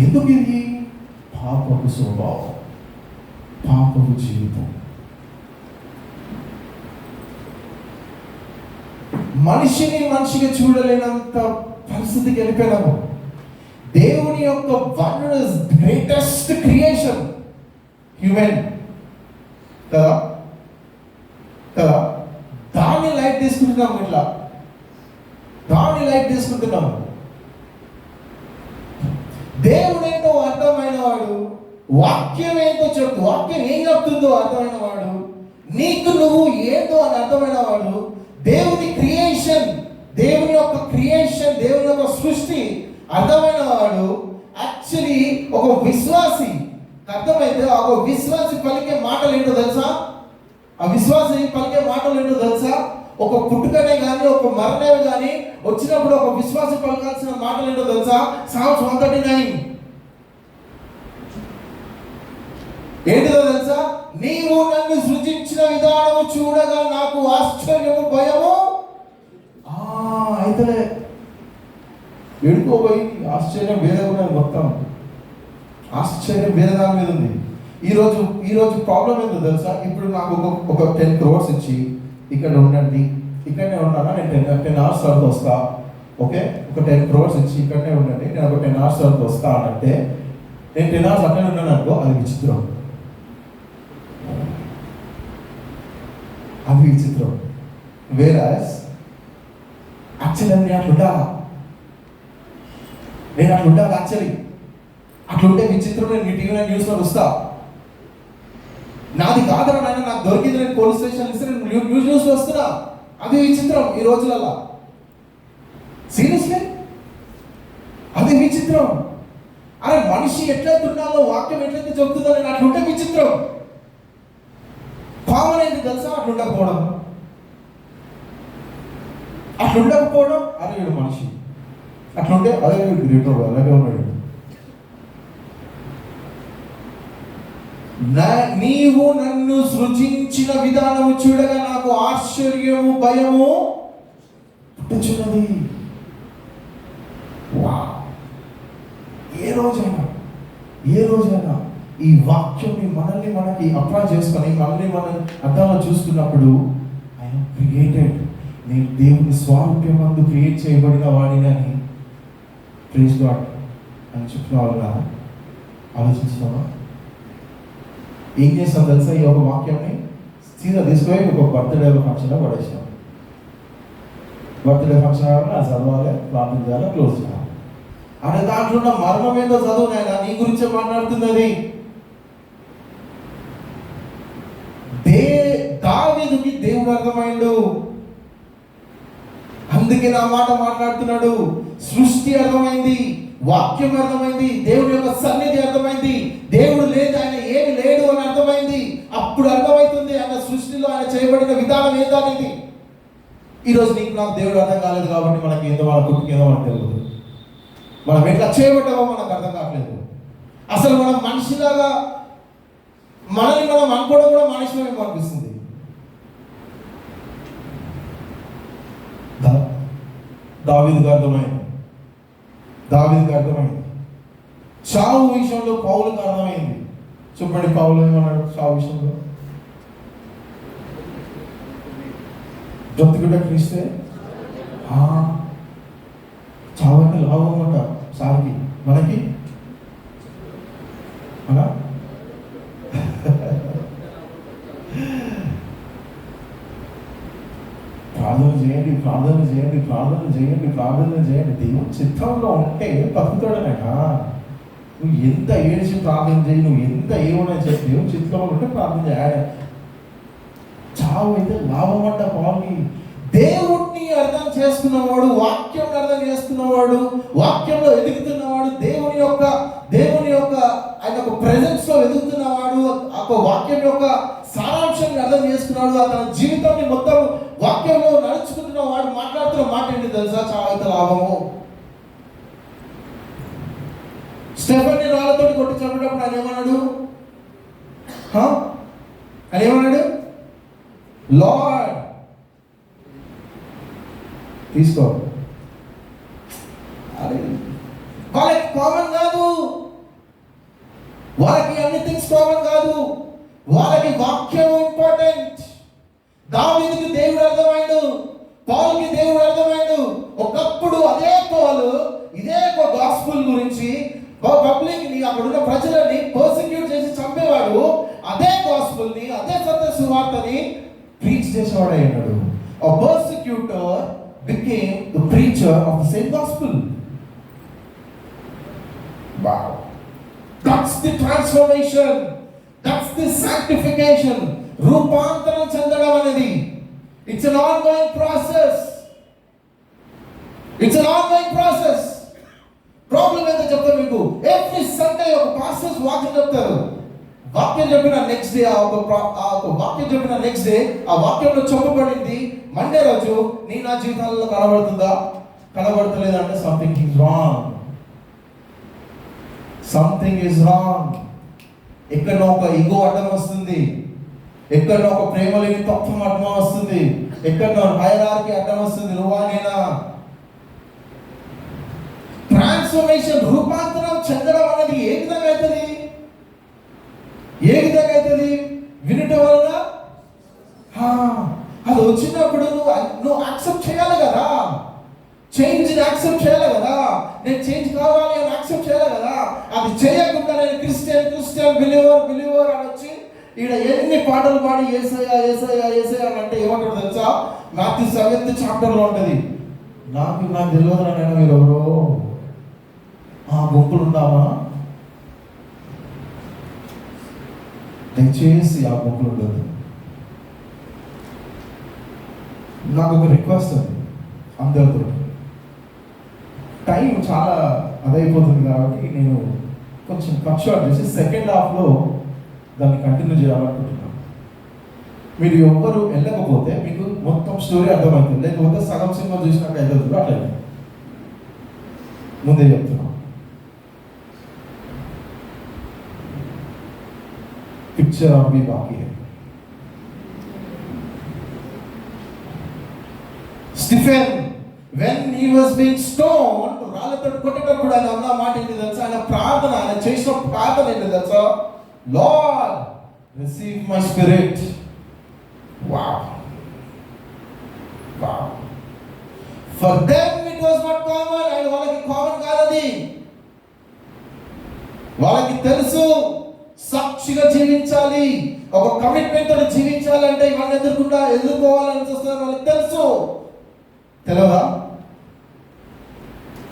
ఎందుకు ఇది? పాపపు స్వభావం, పాపపు జీవితం. మనిషిగా చూడలేనంత పరిస్థితికి వెళ్ళిపోయినాము. దేవుని యొక్క వన్ గ్రేటెస్ట్ క్రియేషన్ హ్యూమన్ కదా, దాన్ని లైట్ తీసుకుంటున్నాము. ఇట్లా దాన్ని లైట్ తీసుకుంటున్నాము. దేవుడు ఏంటో అర్థమైన వాడు, వాక్యం ఏంటో చెప్తూ, వాక్యం ఏం చెప్తుందో అర్థమైన వాడు, నీకు నువ్వు ఏంటో అని అర్థమైన వాడు, దేవుని క్రియేషన్, దేవుని యొక్క క్రియేషన్, దేవుని యొక్క సృష్టి అర్థమైన వాడు యాక్చువల్లీ ఒక విశ్వాసి. అర్థమైతే ఒక విశ్వాసి పలికే మాటలు ఏంటో తెలుసా? ఆ విశ్వాసి పలికే మాటలు ఏంటో తెలుసా? ఒక పుట్టుకనే కానీ, ఒక మరణమే కానీ వచ్చినప్పుడు ఒక విశ్వాసి పలకాల్సిన మాటలు ఏంటో తెలుసా? Psalms 139 ఏంటిదో తెలుసా? నీవు నన్ను సృజించిన విధానము చూడగా నాకు ఆశ్చర్యము, భయము అయితలే. ఎడుకోబోయి ఆశ్చర్యం వేరే కూడా, మొత్తం ఆశ్చర్యం వేరే దాని మీద ఉంది. ఈరోజు ప్రాబ్లం ఏంటో తెలుసా? ఇప్పుడు నాకు ఒక 10 crores ఇచ్చి ఇక్కడ ఉండండి, ఇక్కడనే ఉన్నానా, నేను 10 hours తర్వాత వస్తా. ఓకే, ఒక 10 crores ఇచ్చి ఇక్కడనే ఉండండి, నేను ఒక 10 hours తర్వాత వస్తా అంటే నేను 10 hours అక్కడ ఉన్నాను అనుకో, అది విచిత్రం. అది విచిత్రం. వేరాస్ యాక్చువల్లీ నేను అట్లుండాలా, యాక్చువల్లీ అట్లుంటే విచిత్రం. నేను మీ టీవీ న్యూస్లో వస్తా, నాది కాదరా నాయన, నాకు దొరికింది, నేను పోలీస్ స్టేషన్ ఇస్తే నేను న్యూస్లో వస్తున్నా. అది విచిత్రం ఈ రోజులలో. సీరియస్లీ అది విచిత్రం. అరే మనిషి ఎట్లయితే ఉన్నాలో, వాక్యం ఎట్లయితే చెబుతుందో నేను అట్లుంటే విచిత్రం. కామన్ ఏంటి తెలుసా? అట్లుండకపోవడం. అరే వీడు మనిషి, అట్లుంటే అదే వీడు గ్రేటర్, అలాగే ఉన్నాడు. నీవు నన్ను సృజించిన విధానము చూడగా నాకు ఆశ్చర్యము భయము పుట్టుచున్నది. ఏ రోజైనా ఈ వాక్యంని మనకి అప్లై చేసుకొని మనం అర్థంలో చూసుకున్నప్పుడు ఆయన క్రియేటెడ్, నేను దేవుని స్వారూప్యం మందు క్రియేట్ చేయబడిన వాడిని అని ప్రైజ్ గాడ్ అని చెప్పిన వాళ్ళ ఆలోచిస్తున్నావా? ఏం చేస్తాం తెలుసా? ఈ ఒక వాక్యాన్ని సీదా తీసుకొని ఒక బర్త్డే ఫంక్షన్లో పడేసాం. బర్త్డే ఫంక్షన్ అది చదవాలి, ప్రార్థన చేయాలి, క్లోజ్ చేయాలి. అనే దాంట్లో ఉన్న మర్మం ఏదో చదువు నాయన, నీ గురించే మాట్లాడుతుంది అది. దావీదుకి దేవుడు అర్థమైండు, అందుకే నా మాట మాట్లాడుతున్నాడు. సృష్టి అర్థమైంది, వాక్యం అర్థమైంది, దేవుని యొక్క సన్నిధి అర్థమైంది, దేవుడు లేదు, ఆయన ఏమి లేడు అని అర్థమైంది. అప్పుడు అర్థమవుతుంది ఆయన సృష్టిలో ఆయన చేయబడిన విధానం ఏందనేది. ఈరోజు నీకు నాకు దేవుడు అర్థం కాలేదు కాబట్టి మనకి ఏదో వాళ్ళ కుటుంబం ఏదో మనకు తెలియదు. మనం ఎట్లా చేయబడ్డామో మనకు అర్థం కావట్లేదు. అసలు మనం మనిషిలాగా మనల్ని మనం అనుకోవడం కూడా మనిషిలో అనిపిస్తుంది. దావీదుకు అర్థమైంది. చావు విషయంలో పౌలుకు అర్థమైంది. చెప్పండి, పౌలు ఏమన్నాడు చావు విషయంలో? బ్రతుకుట క్రీస్తే, చావు అంటే లాభం అంట సార్కి, మనకి అలా. ప్రార్థన చేయండి. దేవుని చిత్తంలో ఉంటే బతుకుతాడనైనా. నువ్వు ఎంత ఏడిచి ప్రార్థన చేయి, నువ్వు ఎంత ఏమన్నా చేసి దేవుని చిత్తంలో ఉంటే ప్రార్థన చేయాలి. చావు అయితే లాభం అంట పావుకి. దేవుడిని అర్థం చేసుకున్నవాడు, వాక్యం అర్థం చేసుకున్నవాడు, వాక్యంలో ఎదుగుతున్నవాడు, దేవుని యొక్క ఆయన యొక్క ప్రెజెన్స్ లో ఎదుగుతున్నవాడు, ఆ వాక్యం యొక్క సారాంశాన్ని అర్థం చేసుకున్నాడు, తన జీవితాన్ని మొత్తం వాక్యంలో నడుచుకుంటున్న వాడు మాట్లాడుతున్న మాట ఏంటి తెలుసా? చావైతే లాభము. స్టెఫెన్ని రాళ్ళతో కొట్టి చంపేటప్పుడు ఆయన ఏమన్నాడు? లార్డ్ తీసుకో. వాళ్ళకి కామన్ కాదు, వాళ్ళకి అన్ని థింగ్స్ కామన్ కాదు, వాళ్ళకి వాక్యం ఇంపార్టెంట్. దావీదుకి దేవుడు అర్థమైండు, పౌలుకి దేవుడు అర్థమైండు. ఒకప్పుడు అదే పౌలు ఇదే గాస్పెల్ గురించి పబ్లిక్ ని, అక్కడున్న ప్రజలని పర్సిక్యూట్ చేసి చంపేవాడు. అదే గాస్పెల్ ని, అదే సత్య సువార్తని ప్రీచ్ చేసేవాడు అయ్యాడు. A persecutor became the preacher of the same gospel. Wow. That's the transformation. That's the sanctification. రూపాంతరం చెందడం అనేది it's an ongoing process. Problem ఏంటో చెప్తారు మీకు. ఎవ్రీ సండే ఒక పాస్టర్స్ వాక్యం చెప్తారు. వాక్యం చెప్పిన నెక్స్ట్ డే వాక్యం చెప్పిన నెక్స్ట్ డే ఆ వాక్యంలో చెప్పబడింది మండే రోజు నా జీవితాలలో కనబడుతుందా? కనబడతలేదంటే సంథింగ్ ఈజ్ రాంగ్. ఎక్కడో ఒక ఈగో అడ్డం వస్తుంది, ఎక్కడో ఒక ప్రేమ లేని తత్వం అడ్డం వస్తుంది, ఎక్కడో హైరార్కీ అడ్డం వస్తుంది. నువ్వా నేనా? ట్రాన్స్ఫర్మేషన్, రూపాంతరం చెందడం అనేది ఏ విధంగా అవుతుంది? వినటం వలన. అది వచ్చినప్పుడు నువ్వు యాక్సెప్ట్ చేయాలి కదా, చేంజ్ యాక్సెప్ట్ చేయాలి కదా, నేను చేంజ్ కావాలి అని యాక్సెప్ట్ చేయాలి కదా. అది చేయకుండానే క్రిస్టియన్ బిలీవర్ అని వచ్చి ఈడ ఎన్ని పాటలు పాడి యేసయ్యా యేసయ్యా యేసయ్యా అని అంటే ఏమంటాడు తెలుసా? మాథ్యూ 7th చాప్టర్లో ఉంటుంది. నాకు తెలియదు నేను మీరు ఎవరో ఆ గుంపులు ఉందామా? దయచేసి ఆ గుంపులు ఉండదు. నాకు ఒక రిక్వెస్ట్ అది అందరితో. టైం చాలా అదైపోతుంది కాబట్టి నేను కొంచెం కట్ షార్ట్ చేసి సెకండ్ హాఫ్లో దాన్ని కంటిన్యూ చేయాలనుకుంటున్నాను. మీరు ఎవ్వరు వెళ్ళకపోతే మీకు మొత్తం స్టోరీ అర్థమవుతుంది, లేకపోతే సగం సినిమా చూసినాక అవుతుంది. అట్లా ముందే చెప్తున్నాను. పిక్చర్ అవి బాకీ. Stephen when he was being stoned, రాళ్ళతో కొట్టేటప్పుడు ఆయన అన్న మాట ఏంటి తెలుసా? ఆయన ప్రార్థన, ఆయన చేసిన ప్రార్థన ఏంటి తెలుసా? Lord, receive my spirit. Wow. For them it was not common. ఆయన వాళ్ళకి కామన్ కాదది. వాళ్ళకి తెలుసు సాక్షిగా జీవించాలి, ఒక కమిట్మెంట్ తో జీవించాలంటే ఇవన్నీ ఎదుర్కోవాలని చూస్తున్నారు. వాళ్ళకి తెలుసు. తెలియదా?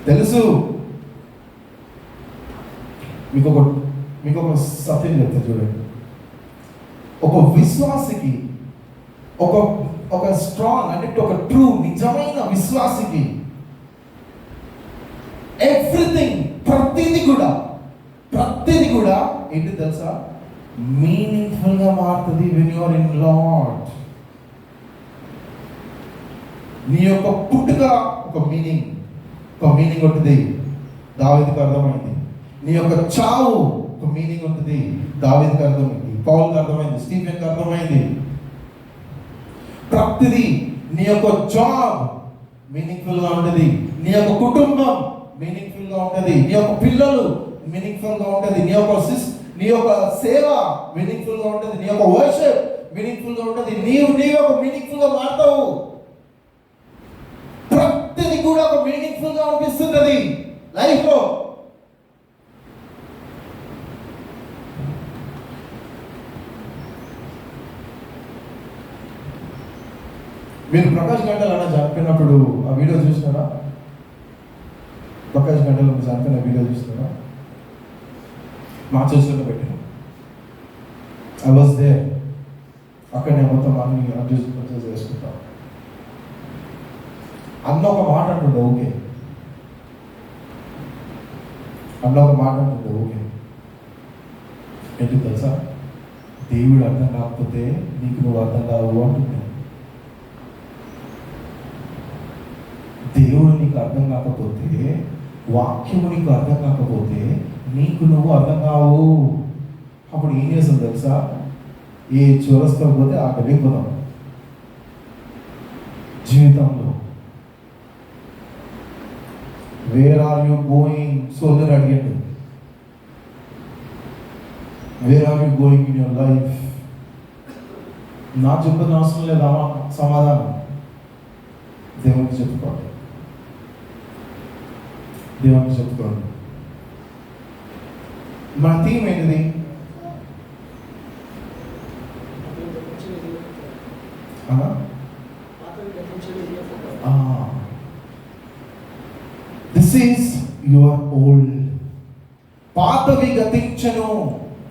తెలుసు. మీకు ఒక సత్యం చెప్తా చూడండి. ఒక విశ్వాసికి, ఒక స్ట్రాంగ్ అంటే ఒక ట్రూ నిజమైన విశ్వాసికి ఎవ్రీథింగ్ ప్రతిది కూడా ఏంటి తెలుసా? మీనింగ్ఫుల్ గా మారుతుంది. When you are in Lord. నీ యొక్క పుట్టుక ఒక మీనింగ్ ఉంటుంది. దావీదుకు అర్థమైంది. నీ యొక్క చావు ఒక మీనింగ్ ఉంటుంది. దావీదుకు అర్థమైంది, పౌలుకు అర్థమైంది, స్టీఫెన్కి అర్థమైంది. ప్రతిదీ. నీ యొక్క జాబ్ మీనింగ్ఫుల్ గా ఉంటుంది. నీ యొక్క కుటుంబం మీనింగ్ఫుల్ గా ఉంటుంది. నీ యొక్క పిల్లలు మీనింగ్ఫుల్ గా ఉంటుంది. నీ యొక్క సేవ మీనింగ్ఫుల్ గా ఉంటుంది. నీ యొక్క వర్షిప్ మీనింగ్ఫుల్ గా ఉంటుంది. నీవు ఒక మీనింగ్ఫుల్ గా మారుతావు. ప్రతిది కూడా ఒక మీనింగ్ఫుల్ గా అనిపిస్తుంది లైఫ్ లో. మీరు ప్రకాష్ గంటలు అన్న చనిపోయినప్పుడు ఆ వీడియో చూసినారా? ప్రకాష్ గంటలు చనిపోయిన వీడియో చూసినారా? మా చర్చలో పెట్టిన ఐ వాజ్ దేర్. అక్కడ నేను మొత్తం అన్ని అడ్జస్ట్ చేసుకుంటాను. అన్న ఒక మాట అంటుండే ఓకే. ఏంటి తెలుసా? దేవుడు అర్థం కాకపోతే నీకు నువ్వు అర్థం కావు అంటుంది. దేవుడు నీకు అర్థం కాకపోతే, వాక్యము నీకు అర్థం కాకపోతే నీకు నువ్వు అర్థం కావు. అప్పుడు ఏం చేస్తావు తెలుసా? ఏ చోరస్తా పోతే ఆ వెళ్ళిపోతాం జీవితంలో. Where are you going? సోదరు అడిగాడు, where are you going in your life? నా చెప్పిన అవసరం లేదా సమాధానం. దేవునికి చెప్పుకోండి. మన థీమ్ ఏంటిది? This is your old. పాతవి గతించను.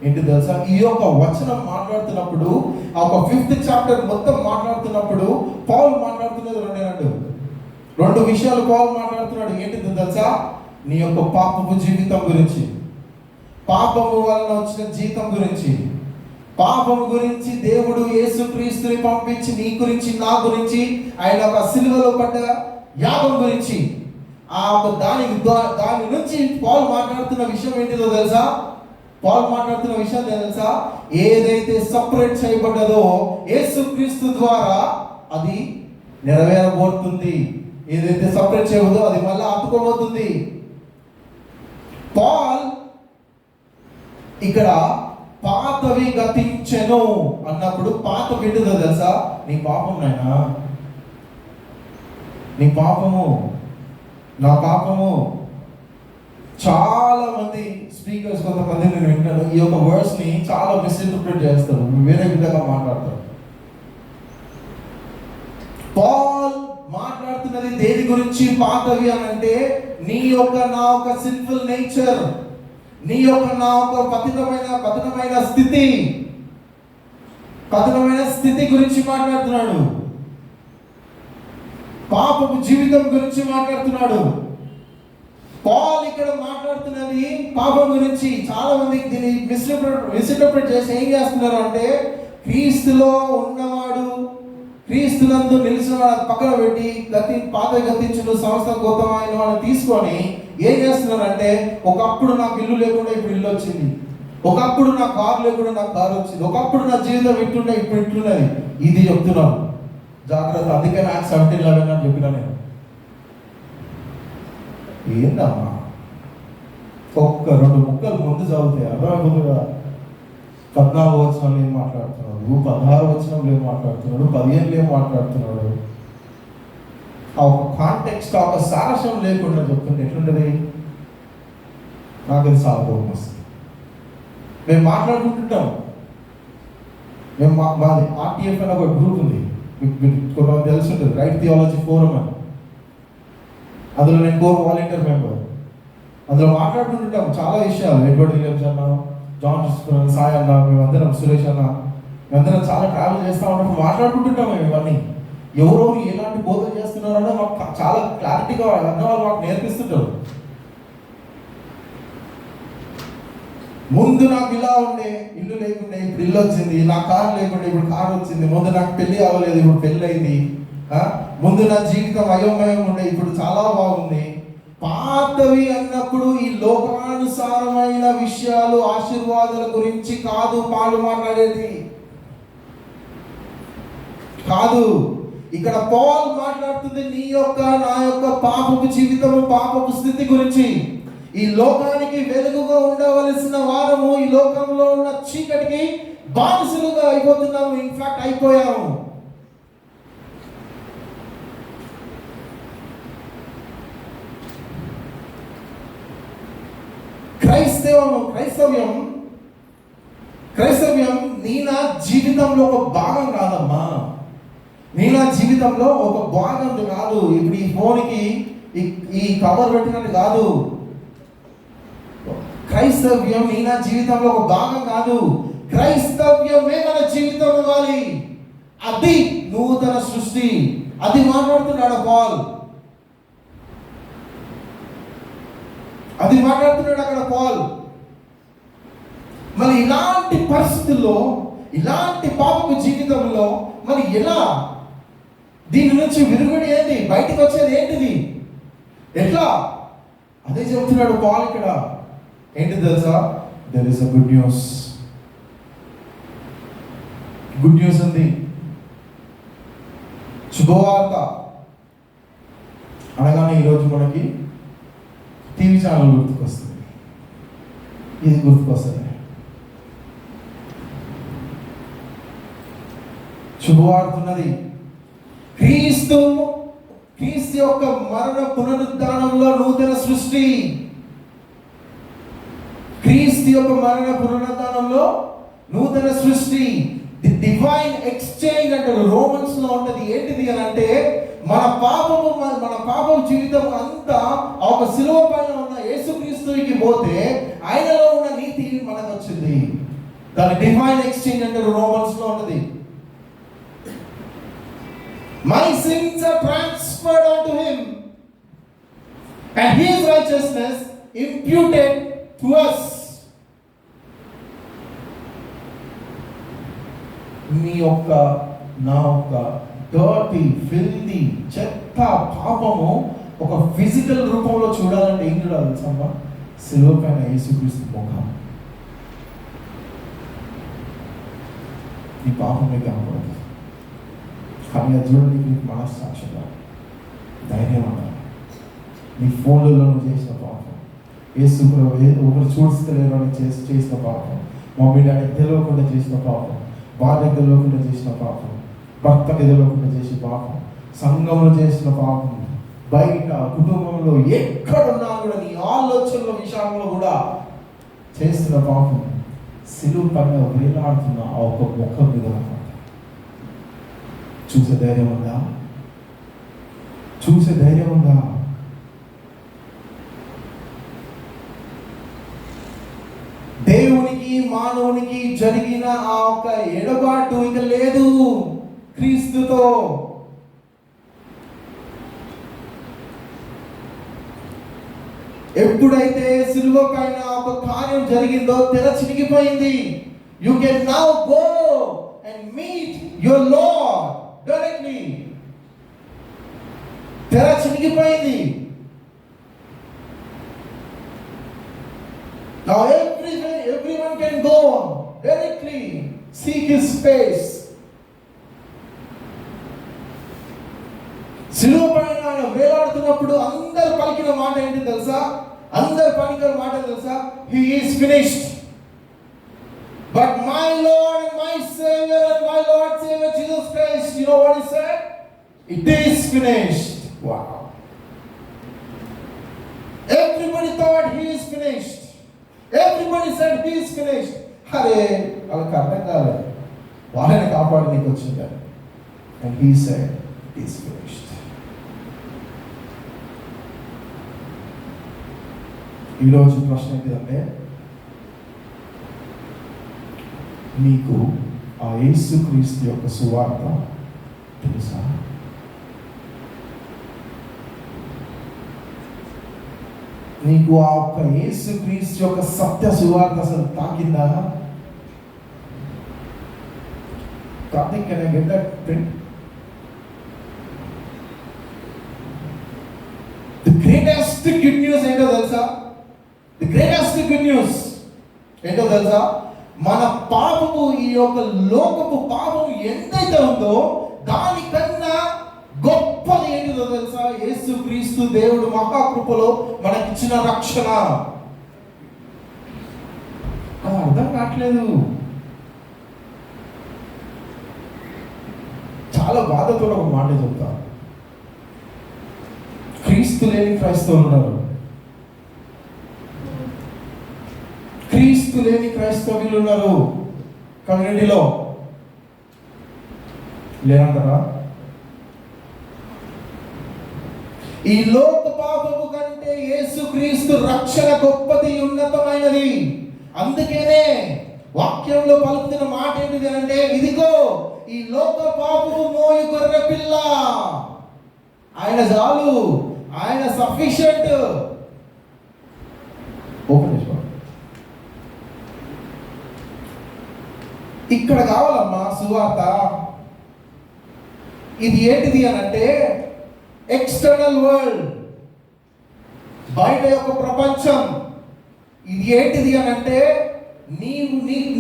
ఏంటి తెలుసా? ఈ యొక్క వచనం మాట్లాడుతున్నప్పుడు, ఆ ఒక 5th చాప్టర్ మొత్తం మాట్లాడుతున్నప్పుడు పౌలు మాట్లాడుతున్నది రెండు విషయాలు పౌలు మాట్లాడుతున్నాడు. ఏంటిది తెలుసా? నీ యొక్క పాపపు జీవితం గురించి, పాపము వలన వచ్చిన జీతం గురించి, పాపము గురించి దేవుడు యేసుక్రీస్తుని పంపించి నీ గురించి, నా గురించి ఆయన ఒక సిలువలో పడ్డ యాగం గురించి, ఆ ఒక దాని నుంచి పౌలు మాట్లాడుతున్న విషయం ఏంటిదో తెలుసా? ఏదైతే సపరేట్ చేయబడ్డదో యేసుక్రీస్తు ద్వారా అది నెరవేరబోతుంది. ఏదైతే సపరేట్ చేయబోదో అది మళ్ళీ అతుకోబోతుంది. పాల్ ఇక్కడ పాతవి గతించెను అన్నప్పుడు పాత వింటుందో తెలుసా? నీ పాపం నాయనా, నీ పాపము, నా పాపము చాలా మంది స్పీకర్స్ కొంతమంది నేను వింటాను, ఈ యొక్క వర్డ్స్ ని చాలా మిస్ఇంటర్ప్రిట్ చేస్తారు, వేరే విధంగా మాట్లాడతారు. పాల్ మాట్లాడుతున్నది దేని గురించి పాతవి అని అంటే, నీ యొక్క నా ఒక సిన్ఫుల్ నేచర్, నీ యొక్క నా ఒక పతనమైన స్థితి గురించి మాట్లాడుతున్నాడు. పాపపు జీవితం గురించి మాట్లాడుతున్నాడు. పాల్ ఇక్కడ మాట్లాడుతున్నది పాపం గురించి. చాలా మంది దీన్ని మిస్ఇంటర్ప్రిట్ చేసి ఏం చేస్తున్నారు అంటే, క్రీస్తులో ఉన్నవాడు, క్రీస్తునందు నిలిచిన వాడు పక్కన పెట్టి పాత గతించుడు సంస్థ గౌతమైన వాళ్ళని తీసుకొని ఏం చేస్తున్నారంటే, ఒకప్పుడు నాకు ఇల్లు లేకుండా ఇప్పుడు ఇల్లు వచ్చింది, ఒకప్పుడు నా కారు లేకుండా నాకు కారు వచ్చింది, ఒకప్పుడు నా జీవితం ఇట్లుండే ఇప్పుడు ఇట్లున్నది. ఇది చెప్తున్నాను, జాగ్రత్త. అందుకే నాకు 17:11 అని చెప్పినా నేను. ఏందమ్మా, ఒక్క 2 ముక్కలు ముందు చదివితే అర్థమైపోతుంది కదా. 14వ వచనంలో ఏం మాట్లాడుతున్నాడు, 16వ వచనంలో ఏం మాట్లాడుతున్నాడు, 15లో ఏం మాట్లాడుతున్నాడు. ఆ ఒక కాంటెక్స్ట్, ఒక సారస్యం లేకుండా చెప్తుంటే ఎట్లుంటది? నాకు అది చాలా కోపం వస్తుంది. మేము మాట్లాడుకుంటుంటాం, మాది RTF అని ఒక గ్రూప్ ఉంది, కొంతమంది తెలిసి ఉంటుంది, రైట్ థియాలజీ ఫోరం అని. అందులో నేను కోర్ వాలంటీర్ మెంబర్. అందులో మాట్లాడుకుంటుంటాం చాలా విషయాలు. ఎడ్వర్డ్ విలియమ్స్ అన్న, జాన్ సాయి అన్న, మేమందరం, సురేష్ అన్న, మేమందరం చాలా ట్రావెల్ చేస్తూ ఉన్నప్పుడు మాట్లాడుకుంటుంటాం మేము ఇవన్నీ. ఎవరెవరు ఎలాంటి బోధన చేస్తున్నారో మాకు చాలా క్లారిటీగా అన్న వాళ్ళు మాకు నేర్పిస్తుంటారు. ముందు నాకు ఇలా ఉండే, ఇల్లు లేకుండే ఇప్పుడు ఇల్లు వచ్చింది, నా కారు లేకుండే ఇప్పుడు కారు వచ్చింది, ముందు నాకు పెళ్లి అవ్వలేదు ఇప్పుడు పెళ్ళి అయింది, ముందు నా జీవితం అయోమయం ఉండే ఇప్పుడు చాలా బాగుంది. పాతవి అన్నప్పుడు ఈ లోకానుసారమైన విషయాలు, ఆశీర్వాదాల గురించి కాదు పాలు మాట్లాడేది కాదు. ఇక్కడ పౌలు మాట్లాడుతుంది నీ యొక్క నా యొక్క పాపపు జీవితము, పాపపు స్థితి గురించి. ఈ లోకానికి వెలుగుగా ఉండవలసిన వారము ఈ లోకంలో ఉన్న చీకటికి బానిసలుగా అయిపోతున్నాము. ఇన్ఫాక్ట్ అయిపోయాము. క్రైస్తవ్యం నీ నా జీవితంలో ఒక భాగం కాదమ్మా. నీ నా జీవితంలో ఒక భాగం కాదు. ఇప్పుడు ఈ ఫోన్కి ఈ కవర్ పెట్టినట్టు కాదు. క్రైస్తవ్యం నీ నా జీవితంలో ఒక భాగం కాదు. క్రైస్తవ్యమే మన జీవితం ఇవ్వాలి. అది నూతన సృష్టి. అది మాట్లాడుతున్నాడు పాల్. అది మాట్లాడుతున్నాడు అక్కడ పాల్. మరి ఇలాంటి పరిస్థితుల్లో, ఇలాంటి పాపపు జీవితంలో మరి ఎలా దీని నుంచి విరుగుడి ఏంటి, బయటకు వచ్చేది ఏంటిది, ఎట్లా? అదే చెప్తున్నాడు పాల్ ఇక్కడ. ఏంటి తెలుసా? There is a good news. Good news ఉంది, శుభవార్త అనగానే ఈరోజు మనకి టీవీ ఛానల్ గుర్తుకొస్తుంది. ఇది గుర్తుకొస్తుంది. శుభవార్త ఉన్నది. క్రీస్తు యొక్క మరణ పునరుద్ధానంలో నూతన సృష్టి. క్రీస్తు యొక్క మరణ పునరుద్ధానంలో నూతన సృష్టి. ది డివైన్ ఎక్స్చేంజ్ అంటారు, రోమన్స్ లో ఉంటది. ఏంటిది అని అంటే, మన పాపము జీవితం అంతా ఒక శిలువ పైన ఉన్న యేసుక్రీస్తుకి పోతే ఆయనలో ఉన్న నీతి మనకు వచ్చింది. దాని డివైన్ ఎక్స్చేంజ్ అంటారు, రోమన్స్ లో ఉన్నది. My sins are transferred unto him and his righteousness imputed to us. నీ యొక్క నా యొక్క డర్టీ, ఫిల్తీ, చెత్త పాపము ఒక ఫిజికల్ రూపంలో చూడాలంటే ఏం చూడాలి తెలుసమ్మా? శిలువ పైన యేసుక్రీస్తు ముఖం. ఈ పాపమే కనపడదు, కానీ అది చూడండి నీకు మనస్సాక్షిగా ధైర్యం అన్నారు. నీ ఫోన్లలో నువ్వు చేసిన పాపం, ఒకరు చూస్తలేరు చేసిన పాపం, మమ్మీ డాడీకి తెలియకుండా చేసిన పాపం, భార్యకి తెలియకుండా చేసిన పాపం, భర్తకి తెలియకుండా చేసిన పాపం, సంఘంలో చేసిన పాపం, బయట కుటుంబంలో ఎక్కడున్నా కూడా నీ ఆలోచనల విషయంలో కూడా చేస్తున్న పాపం సిలువ పైన వేలాడుతున్న ఆ ఒక ముఖం మీద అన్నమాట. చూసే ధైర్యం ఉందా? చూసే ధైర్యం ఉందా? దేవునికి మానవునికి జరిగిన ఆ ఒక ఎడబాటు ఇక లేదు క్రీస్తుతో. ఎప్పుడైతే సిలువ పైన ఒక కార్యం జరిగిందో తెర చినిగిపోయింది. You can now go and meet your Lord directly. తెర చినిగిపోయింది. Now everyone can go directly seek his face. సిలువ పైన ఆయన వేలాడుతున్నప్పుడు అందరు పలికిన మాట ఏంటి తెలుసా? అందరు పలికిన మాట తెలుసా? He is finished. But my Lord and my Savior and my Lord Savior Jesus Christ, you know what he said? It is finished. Wow. Everybody thought he is finished. Everybody said he is finished. అరే వాళ్ళకి అర్థం కాలేదు, వాళ్ళని కాపాడడానికి వచ్చింది. And he said it is finished. ఈరోజు ప్రశ్న ఏంటంటే, నీకు ఆ యేసుక్రీస్తు యొక్క సువార్త తెలుసా? నీకు ఆ ఒక్క యేసుక్రీస్తు యొక్క సత్య సువార్త అసలు తాకిందా? Karthik, can I get that print? The greatest good news ఏంటో తెలుసా? ది గ్రేటెస్ట్ గుడ్ న్యూస్ ఏంటో తెలుసా? మన పాపము, ఈ యొక్క లోకపు పాపము ఎంతైతే ఉందో దానికన్నా గొప్పది ఏంటిదో తెలుసా? యేసుక్రీస్తు దేవుడు మహాకృపలో మనకిచ్చిన రక్షణ. అది అర్థం కావట్లేదు. చాలా బాధతో ఒక మాట చెప్తా. క్రీస్తు లేని క్రైస్తవులు ఉన్నారు, క్రీస్తు లేని క్రైస్తవులు ఉన్నారు కమ్యూనిటీలో. లేనంటారా? ఈ లోక పాపము కంటే యేసుక్రీస్తు రక్షణ గొప్పది, ఉన్నతమైనది. అందుకేనే వాక్యంలో పలుకుతున్న మాట ఏంటిది అంటే, ఇదిగో ఈ లోక పాపము మోయు గొర్రె పిల్ల, ఆయన చాలు, ఆయన సఫిషియంట్. ఓపెన్ చేసుకో. ఇక్కడ కావాలమ్మా సువార్త. ఇది ఏంటిది అని అంటే, ఎక్స్టర్నల్ వరల్డ్, బయట యొక్క ప్రపంచం. ఇది ఏంటిది అని అంటే,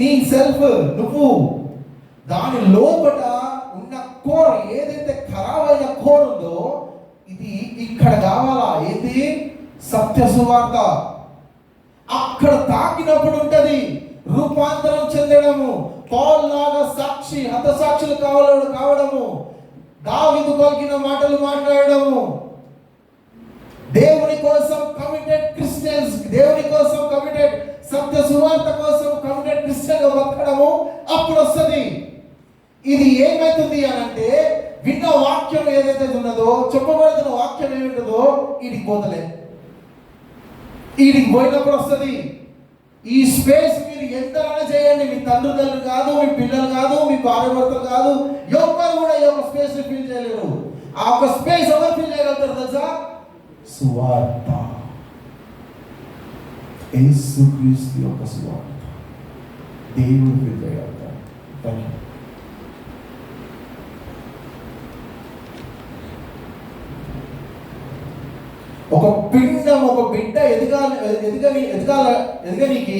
నీ సెల్ఫ్, నువ్వు. దాని లోపల ఉన్న కోర్, ఏదైతే ఖరాబైన కోర్ ఉందో, ఇది ఇక్కడ కావాలా? ఏంటి? సత్య సువార్త. అక్కడ తాకినప్పుడు ఉంటది రూపాంతరం చెందడము. పౌలు లాగా సాక్షి, హతసాక్షులు కావడము, దావీదు పలికిన మాటలు మాట్లాడడము, దేవుని కోసం కమిటెడ్ క్రిస్టియన్స్, దేవుని కోసం కమిటెడ్, సత్య సువార్త కోసం కమిటెడ్ క్రిస్టియన్ గా బతకడము అప్పుడు వస్తుంది. ఇది ఏమైతుంది అని అంటే, విన్న వాక్యం ఏదైతే ఉన్నదో, చెప్పబడుతున్న వాక్యం ఏమిటదో వీడికి పోతలే. వీడికి పోయినప్పుడు వస్తుంది. ఈ స్పేస్ మీరు ఎంతైనా చేయండి, మీ తండ్రులు కాదు, మీ పిల్లలు కాదు, మీ భార్య భర్తలు కాదు, ఎవరు కూడా ఈ యొక్క స్పేస్ ఫీల్ చేయలేరు. ఆ ఒక స్పేస్ ఎవరు ఫీల్ చేయగలుగుతారు తెలుసా? సువార్త, యేసుక్రీస్తు యొక్క సువార్త దేవుడు ఫీల్ చేయగలుగుతారు. Thank you. ఒక పిండం, ఒక బిడ్డ ఎదగనికి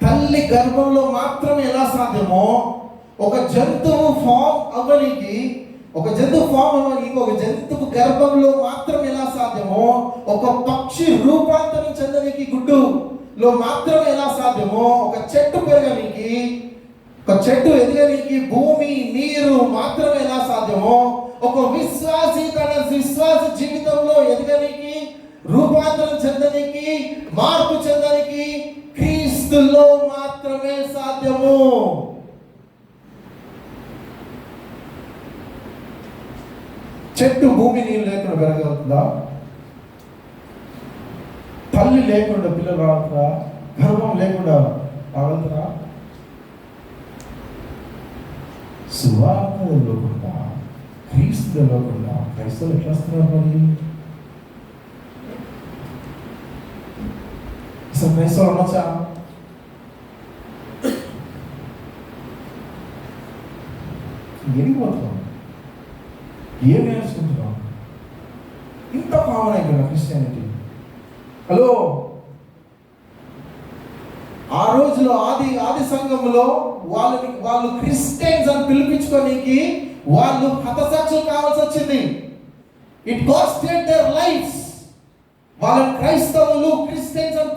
తల్లి గర్భంలో మాత్రమే ఎలా సాధ్యమో, ఒక జంతువు ఫామ్ అవ్వడానికి, ఒక జంతువు గర్భంలో మాత్రం ఎలా సాధ్యమో, ఒక పక్షి రూపాంతరం చెందడానికి గుడ్డులో మాత్రమే ఎలా సాధ్యమో, ఒక చెట్టు పెరగడానికి ఒక చెట్టు ఎదగడానికి భూమి నీరు మాత్రమే ఎలా సాధ్యమో, ఒక విశ్వాసి తన విశ్వాస జీవితంలో ఎదగడానికి, రూపాంతరం చెందడానికి, మార్పు చెందడానికి క్రీస్తులో మాత్రమే సాధ్యము. చెట్టు భూమి నీళ్ళు లేకుండా పెరగలుగుతుందా? తల్లి లేకుండా పిల్లలు రాగలుగుతారా? గర్భం లేకుండా రాగలుగుతారా? సువార్త తెలియకుండా, క్రీస్తు తెలియకుండా క్రైస్తవులు ఎట్లా వస్తున్నారు? మరి అసలు క్రైస్తవులు అనొచ్చా? ఎరిగిపోతున్నాం, ఏం నేర్చుకుంటున్నాం? ఇంత కామన్ అయిపోయినా క్రిస్టియానిటీ. హలో, ఆ రోజులో ఆది సంఘంలో వాళ్ళు క్రిస్టియన్స్ అని పిలిపించుకోనికి వాళ్ళు హతసాక్షులు కావాల్సి వచ్చింది. It costed there lifes. వాళ్ళ క్రైస్తవులు క్రిస్టియన్స్ అని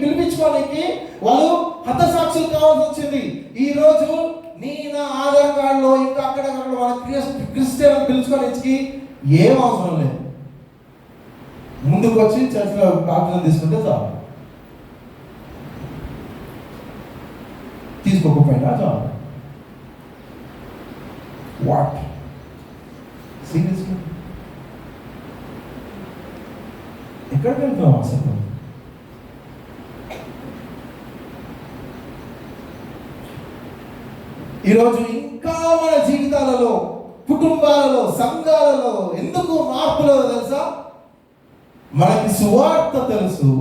పిలిపించుకోనికి వాళ్ళు హతసాక్షులు కావాల్సి వచ్చింది. ఈ రోజు నా ఆధార్ కార్డులో ఇంకా అక్కడక్కడ వాళ్ళ క్రిస్టియన్ అని పిలుచుకోనికి ఏం అవసరం లేదు. ముందుకు వచ్చి చర్చిలో బాప్టిజం తీసుకుంటే చాలు, తీసుకోకపోయినా చాలు. వాట్ సీరియస్లీ ఎక్కడికి వెళ్తున్నాం అసలు? ఈరోజు ఇంకా మన జీవితాలలో, కుటుంబాలలో, సంఘాలలో ఎందుకు మార్పులో తెలుసా? మనకి సువార్త తెలుసు,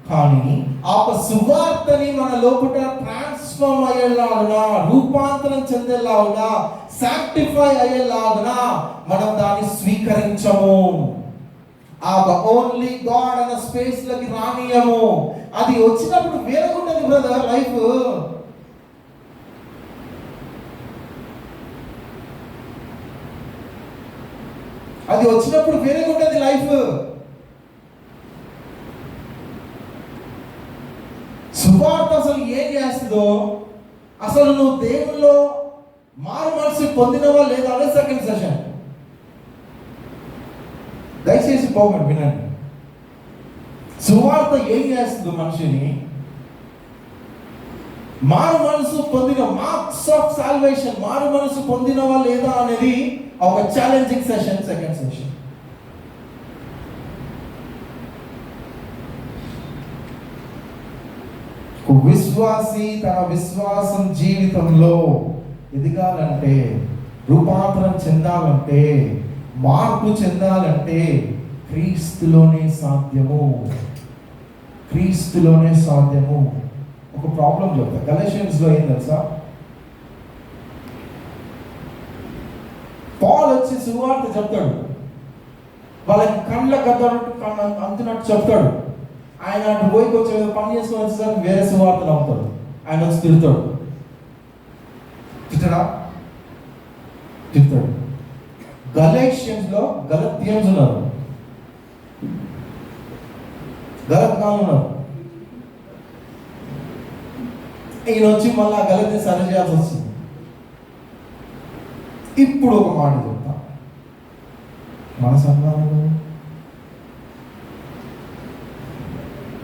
కానీ ఆ సువార్తని మన లోపల ట్రాన్స్ఫార్మ్ అయ్యేలాగునా, రూపాంతరం చెందేలాగునా, సాంక్టిఫై అయ్యేలాగునా మనం దాన్ని స్వీకరించము. ఆ ఓన్లీ గాడ్ అన్న స్పేస్ లోకి రానియము. అది వచ్చినప్పుడు వేరుగుంటది బ్రదర్ లైఫ్. అది వచ్చినప్పుడు వేరుగుంటది లైఫ్. సువార్త అసలు ఏం చేస్తుందో, అసలు నువ్వు దేవుల్లో మారు మనసు పొందినవా లేదా అనే సెకండ్ సెషన్. దయచేసి పోకండి, వినండి. సువార్త ఏం చేస్తుంది మనిషిని? మారు మనసు పొందిన, మార్క్స్ ఆఫ్ సాల్వేషన్, మారు మనసు పొందినవా లేదా అనేది ఒక ఛాలెంజింగ్ సెషన్, సెకండ్ సెషన్. విశ్వాసి తన విశ్వాసం జీవితంలో ఎదగాలంటే, రూపాంతరం చెందాలంటే, మార్పు చెందాలంటే క్రీస్తులోనే సాధ్యము. క్రీస్తులోనే సాధ్యము. ఒక ప్రాబ్లం చెప్తా. గలషియన్స్ లో ఏం తెలుసా? పాల్ వచ్చి సువార్త చెప్తాడు, వాళ్ళకి కళ్ళ అంతున్నట్టు చెప్తాడు. ఆయన అటు పోయి కొంచెం పని చేసుకొని వచ్చేసరికి వేరే సువార్తలు అవుతాడు. ఆయన వచ్చి తిడతాడు. తిడతాడు. గలేషియన్స్ లో గలతియన్స్ ఉన్నారు, గలత్నాలు ఉన్నారు. ఈయన వచ్చి మళ్ళా గలతి సరి చేయాల్సి వస్తుంది. ఇప్పుడు ఒక మాట చెప్తా, మన సంఘాలలో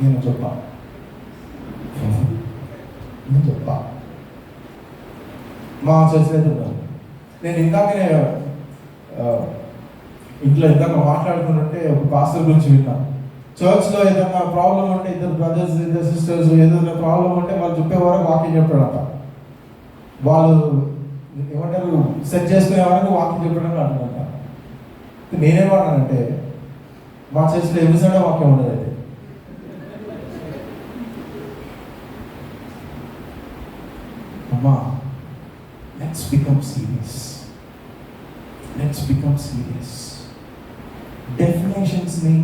నేను చెప్పా మా చర్చ. నేను ఇందాకనే ఇంట్లో ఇందాక మాట్లాడుకుంటుంటే ఒక పాస్టర్ గురించి విన్నాను. చర్చ్లో ఏదైనా ప్రాబ్లం ఉంటే, ఇద్దరు బ్రదర్స్, ఇద్దరు సిస్టర్స్ ఏదైనా ప్రాబ్లం ఉంటే వాళ్ళు చెప్పేవారు వాక్యం చెప్పాడట. వాళ్ళు ఏమంటారు, సెట్ చేసుకునే వరకు వాక్యం చెప్పడానికి అంటున్నట్ట. నేనేమన్నానంటే, మా చర్చ్లో ఎవిసైడ్ వాక్యం ఉండదు. అయితే అమ్మా, let's become serious. Let's become serious. డెఫినేషన్స్ని,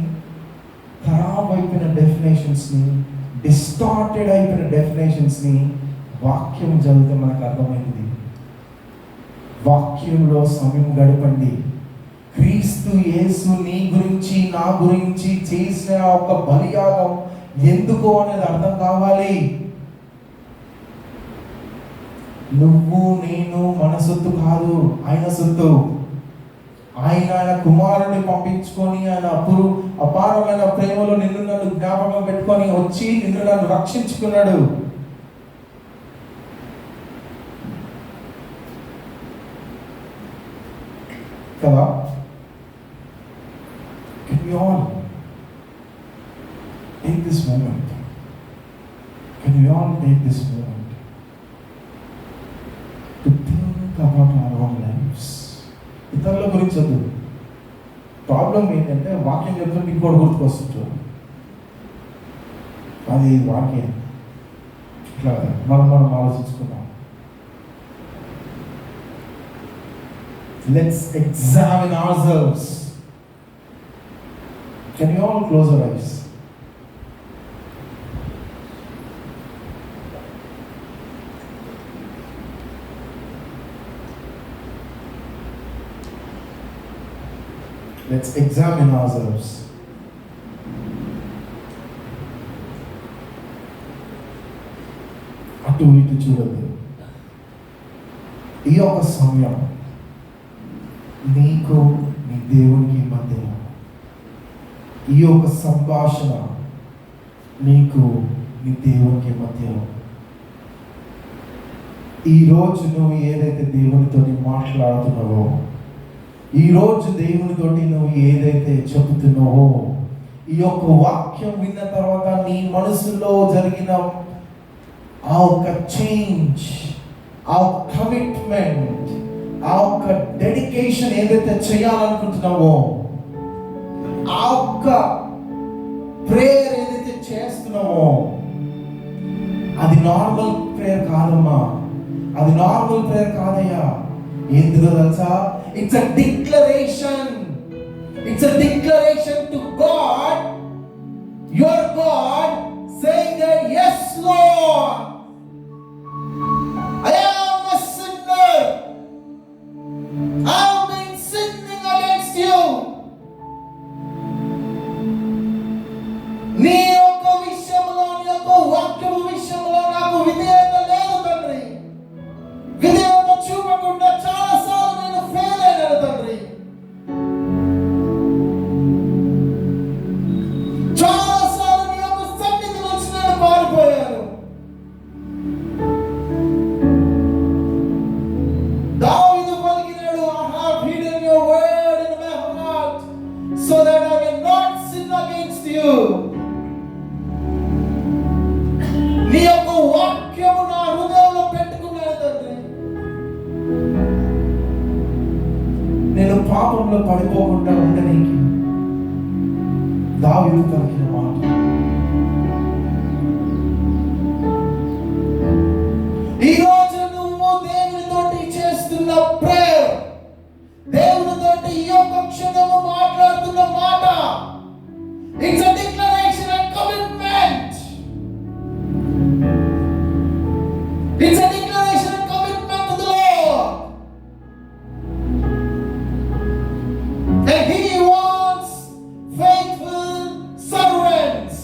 ఖరాబ్ అయిపోయిన డెఫినేషన్స్ని, డిస్టార్టెడ్ అయిపోయిన డెఫినేషన్స్ని వాక్యం చదివితే మనకు అర్థమైంది. వాక్యంలో సమయం గడపండి. క్రీస్తు యేసు నీ గురించి, నా గురించి చేసిన ఒక బలియాగం ఎందుకో అనేది అర్థం కావాలి. నువ్వు నేను మన సొత్తు కాదు, ఆయన సొత్తు. ఆయన కుమారుని పంపించుకొని ఆయన అపారమైన ప్రేమలో నిన్ను నన్ను జ్ఞాపకం పెట్టుకొని వచ్చి నిన్ను నన్ను రక్షించుకున్నాడు. కదా? Can we all take this moment? Can we all take this moment to think about our own lives? ఇతరుల గురించి వద్దు. ప్రాబ్లం ఏంటంటే వాక్యం చెప్తుంటే ఇంకోటి గుర్తుకొస్తుంది. అది వాక్యం ఇట్లా మనం ఆలోచించుకున్నాం. Let's examine ourselves. Can you all close your eyes? Let's examine ourselves. అటు ఇటు చూడద్దు. ఈ యొక్క సమయం నీకు నీ దేవునికి మధ్యలో, ఈ యొక్క సంభాషణ నీకు నీ దేవునికి మధ్యలో. ఈరోజు నువ్వు ఏదైతే దేవునితో మాట్లాడుతున్నావో, ఈరోజు దేవునితోటి నువ్వు ఏదైతే చెబుతున్నావో, ఈ యొక్క వాక్యం విన్న తర్వాత నీ మనసులో జరిగిన ఆ ఒక చేంజ్, ఆ కమిట్మెంట్, ఆ ఒక్క డెడికేషన్ ఏదైతే చేయాలనుకుంటున్నావో, ఆ ఒక్క ప్రేయర్ ఏదైతే చేస్తున్నావో, అది నార్మల్ ప్రేయర్ కాదమ్మా, అది నార్మల్ ప్రేయర్ కాదయ్యా. ఎందుకు తెలుసా? It's a declaration. It's a declaration to God, your God, saying that yes Lord, I am a sinner. I have been sinning against you. నీ యొక్క విషయంలో, నీ యొక్క వాక్యము విషయంలో నాకు విధేయత లేదు తండ్రి. విధేయత చూపకుండా చాలాసార్లు నేను ఫెయిల్ అయినాను తండ్రి. చాలాసార్లు నీ యొక్క సన్నిధి నుంచి నేను మారిపోయాను. So that I will not sin against you. నీ యొక్క వాక్యము నా హృదయంలో పెట్టుకున్నాను తండ్రి. నేను పాపంలో పడిపోకుండా ఉండడానికి దావీదు పలికిన మాట. ఈరోజు నువ్వు దేవునితోటి చేస్తున్న ప్రేయర్, దేవునితోటి ఈ యొక్క క్షణము మాట్లాడుతున్న మాట, it's a declaration and commitment. It's a declaration and commitment to the lord. And he wants faithful servants.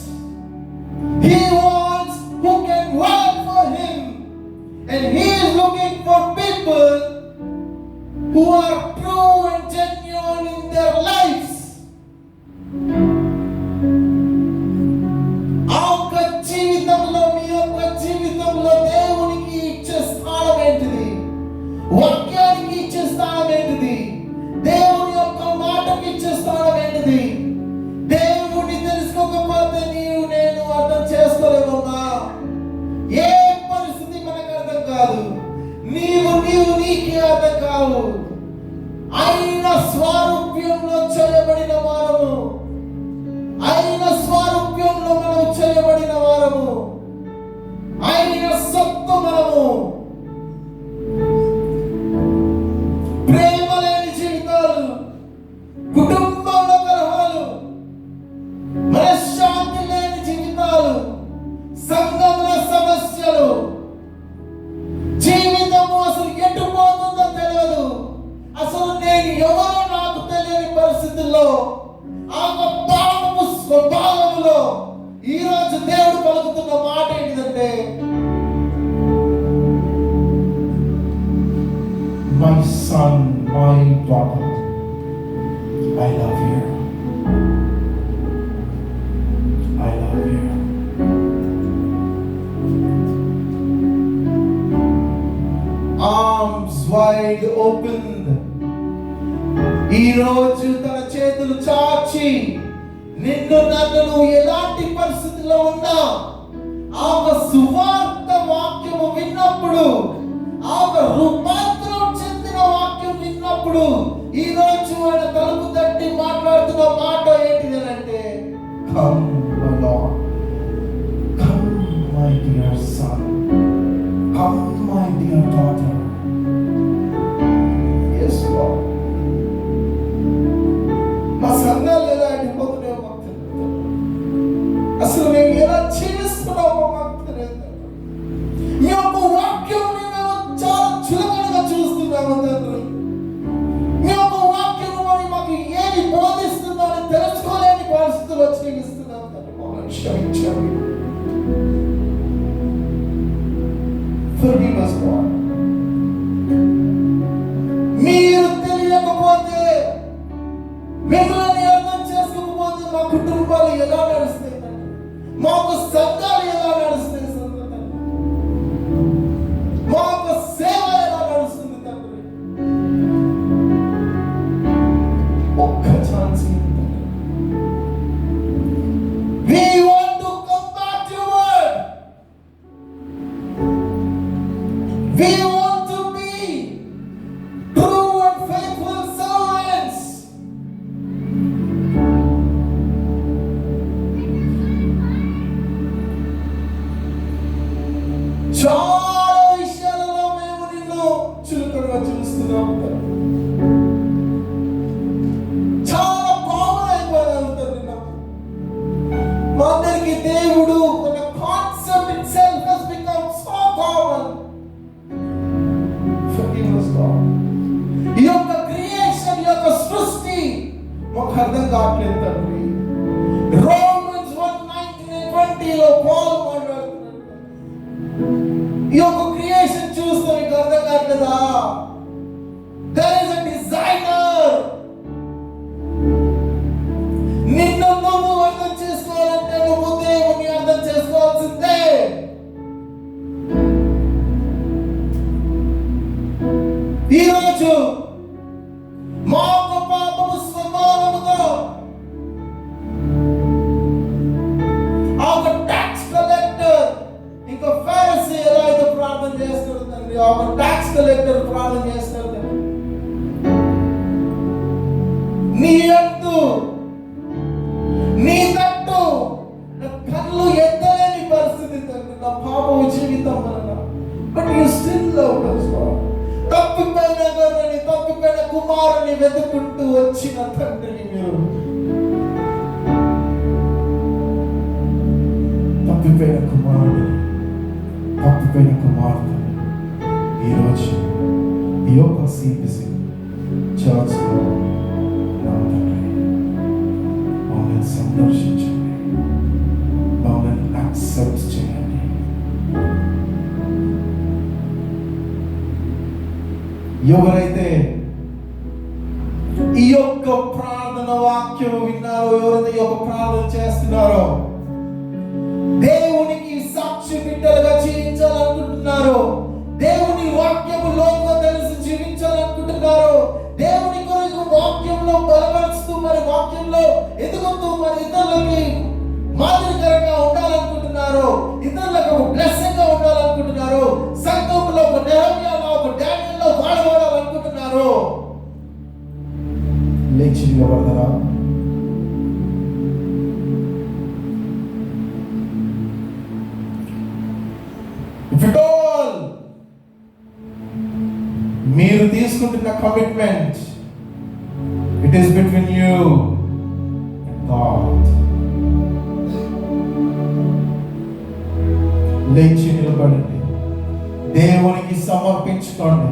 He wants who can work for him. And he is looking for people who are true and genuine in their lives. ఆ యొక్క జీవితంలో, మీ యొక్క జీవితంలో దేవునికి ఇచ్చే స్థానం ఏంటిది? వాక్యానికి ఇచ్చే స్థానం ఏంటిది? దేవుని యొక్క మాటకి ఇచ్చే స్థానం ఏంటిది? దేవుని తెలుసుకోకపోతే నేను అర్థం చేసుకోలేమమ్మా. ఏ పరిస్థితి మనకు అర్థం కాదు. నీవు నీకే అర్థం కావు. ఆయన స్వరూప్యంలో చేయబడిన వారము, ఆయన స్వరూప్యంలో మనం చేయబడిన వారము, ఆయన సత్తు మనము. ప్రేమ లేని జీవితాలు, కుటుంబంలో కలహాలు, మనశ్శాంతి లేని జీవితాలు, సంఘంలో సమస్యలు, జీవితము అసలు ఎటు పోతుందో తెలియదు. అసలు నేను ఎవరో నాకు తెలియని పరిస్థితుల్లో, ఆ పాపము స్వభావంలో ఈరోజు దేవుడు పలుకుతున్న మాట ఏంటిదంటే, arms wide open. ఈ రోజు తన చేతులు చాచి నిన్ను నన్ను ఎలాంటి పరిస్థితిలో ఉన్నా ఆమె సువార్త వాక్యము విన్నప్పుడు, ఆమె రూపాంతరం చెందిన వాక్యం విన్నప్పుడు ఈ రోజు ఆయన తలుపు తట్టి మాట్లాడుతున్న మాట ఏంటిది అంటే, come my lord, come my dear son, come my dear daughter. yes Lord. మా సంఘాలు ఎలా అయిపోతున్నాయో మాకు తెలియదు, అసలు మేము ఎలా జీవిస్తున్నామో మాకు తెలియదు. మీ యొక్క వాక్యాన్ని మేము చాలా చులకనగా చూస్తున్నాము తండ్రి. మీ యొక్క వాక్యం మాకు ఏది బోధిస్తుందో అని తెలుసుకోలేని పరిస్థితుల్లో జీవిస్తున్నాము తండ్రి. మమ్మల్ని క్షమించండి. Forgive us, Lord. మీరు తెలియకపోతే, మిమ్మల్ని అర్థం చేసుకోకపోతే మా కుటుంబాలు ఎలా నడుస్తాయి తండ్రి? మాకు సంఘాలు ఎలా నడుస్తాయి తండ్రి? మాకు సేవ ఎలా నడుస్తుంది తండ్రి? ఒక్క ఛాన్స్ తండ్రి. We want to come back to your word. We want to be true and faithful servants. చాలా విషయాలలో మేము నిన్ను చులకనగా చూస్తున్నాము. చాలా కామన్ అయిపోయాను తండ్రి. మా అందరికి దేవుడు ఒక concept it self has become so common. Forgive us, Lord. ఈ యొక్క క్రియేషన్, ఈ యొక్క సృష్టి మాకు అర్థం కావట్లేదు తండ్రి. Romans 1:19-20 పౌలు మాట్లాడుతున్నాడు. ఈ యొక్క క్రియేషన్ చూస్తే మీకు అర్థం కావట్లేదా? There is a designer. నిన్ను నువ్వు అర్థం చేసుకోవాలంటే నువ్వు దేవుని అర్థం చేసుకోవాల్సిందే. ఈరోజు మా యొక్క పాపము స్వభావముతో ఆ ఒక ట్యాక్స్ కలెక్టర్ ఇంకా ఫారిసీ ఎలా అయితే ప్రార్థన చేస్తాడు తండ్రి, ఆ ఒక ట్యాక్స్ కలెక్టర్ ప్రార్థన చేస్తాడు తండ్రి. నీ అంటూ నీ తట్టు నా కళ్ళు ఎత్తలేని పరిస్థితి తండ్రి, నా పాపము జీవితం వలన. But you still love us, Lord. తప్పిపోయిన గొర్రెని, తప్పిపోయిన కుమారుని వెతుకుంటూ వచ్చిన తండ్రిని మీరు. తప్పిపోయిన కుమారుని, తప్పిపోయిన కుమార్తె ఈరోజు ఈ యొక్క సిబిసి చర్చ్లో నా తండ్రి మమ్మల్ని సందర్శించండి, మమ్మల్ని యాక్సెప్ట్ చేయండి. ఎవరైతే ఈ యొక్క ప్రార్థన వాక్యం విన్నారో, ఎవరైతే ఈ యొక్క ప్రార్థన చేస్తున్నారో, దేవునికి సాక్షి బిడ్డలుగా జీవించాలనుకుంటున్నారో, దేవుని వాక్యము లోతుగా తెలిసి జీవించాలనుకుంటున్నారో, దేవుని కొరకు వాక్యంలో బలపరుస్తూ మరి వాక్యంలో ఎదుగుతూ మరి ఇతరులకి మాదిరికరంగా ఉండాలనుకుంటున్నారో, ఇతరులకు బ్లెస్సింగ్ గా ఉండాలనుకుంటున్నారో, సంఘంలో ఒక నెహమ్యాలో ఒక డానియేల్లో వాడబడాలనుకుంటున్నారో, లేచి నిలబడతారా? If at all మీరు తీసుకుంటున్న commitment, it is between you and God. లేచి నిలబడండి, దేవునికి సమర్పించుకోండి.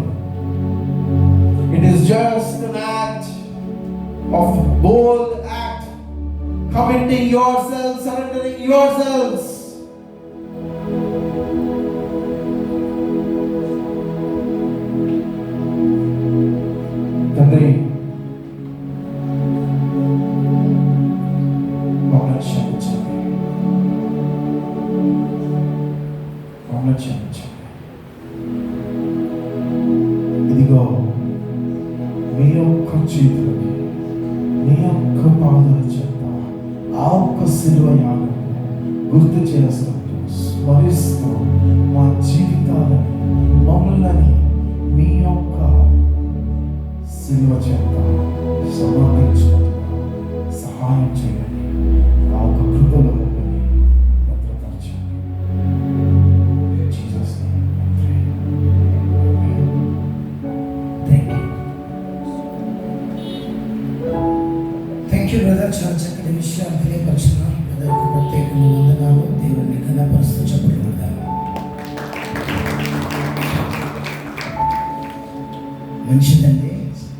It is just an act of bold act, committing yourselves, surrendering yourselves. తండ్రి మమ్మల్ని క్షమించండి, మమ్మల్ని క్షమించండి. శిలువ యాగం గుర్తు చేసుకుంటూ స్మరిస్తూ మా జీవితాలని మమ్మల్ని మీ యొక్క శిలువ చేత సమర్పించుకుంటూ సహాయం చేయండి. ఆ యొక్క కృపలో మమ్మల్ని భద్రపరచండి. Jesus name I pray. Thank you brother. చాలా చక్కటి విషయాలు తెలియపరిచినారు. బ్రదర్కు ప్రత్యేకంగా వందనాలు. దేవుని ఘనపరుస్తూ చెప్పబడతారు. మంచిదండి.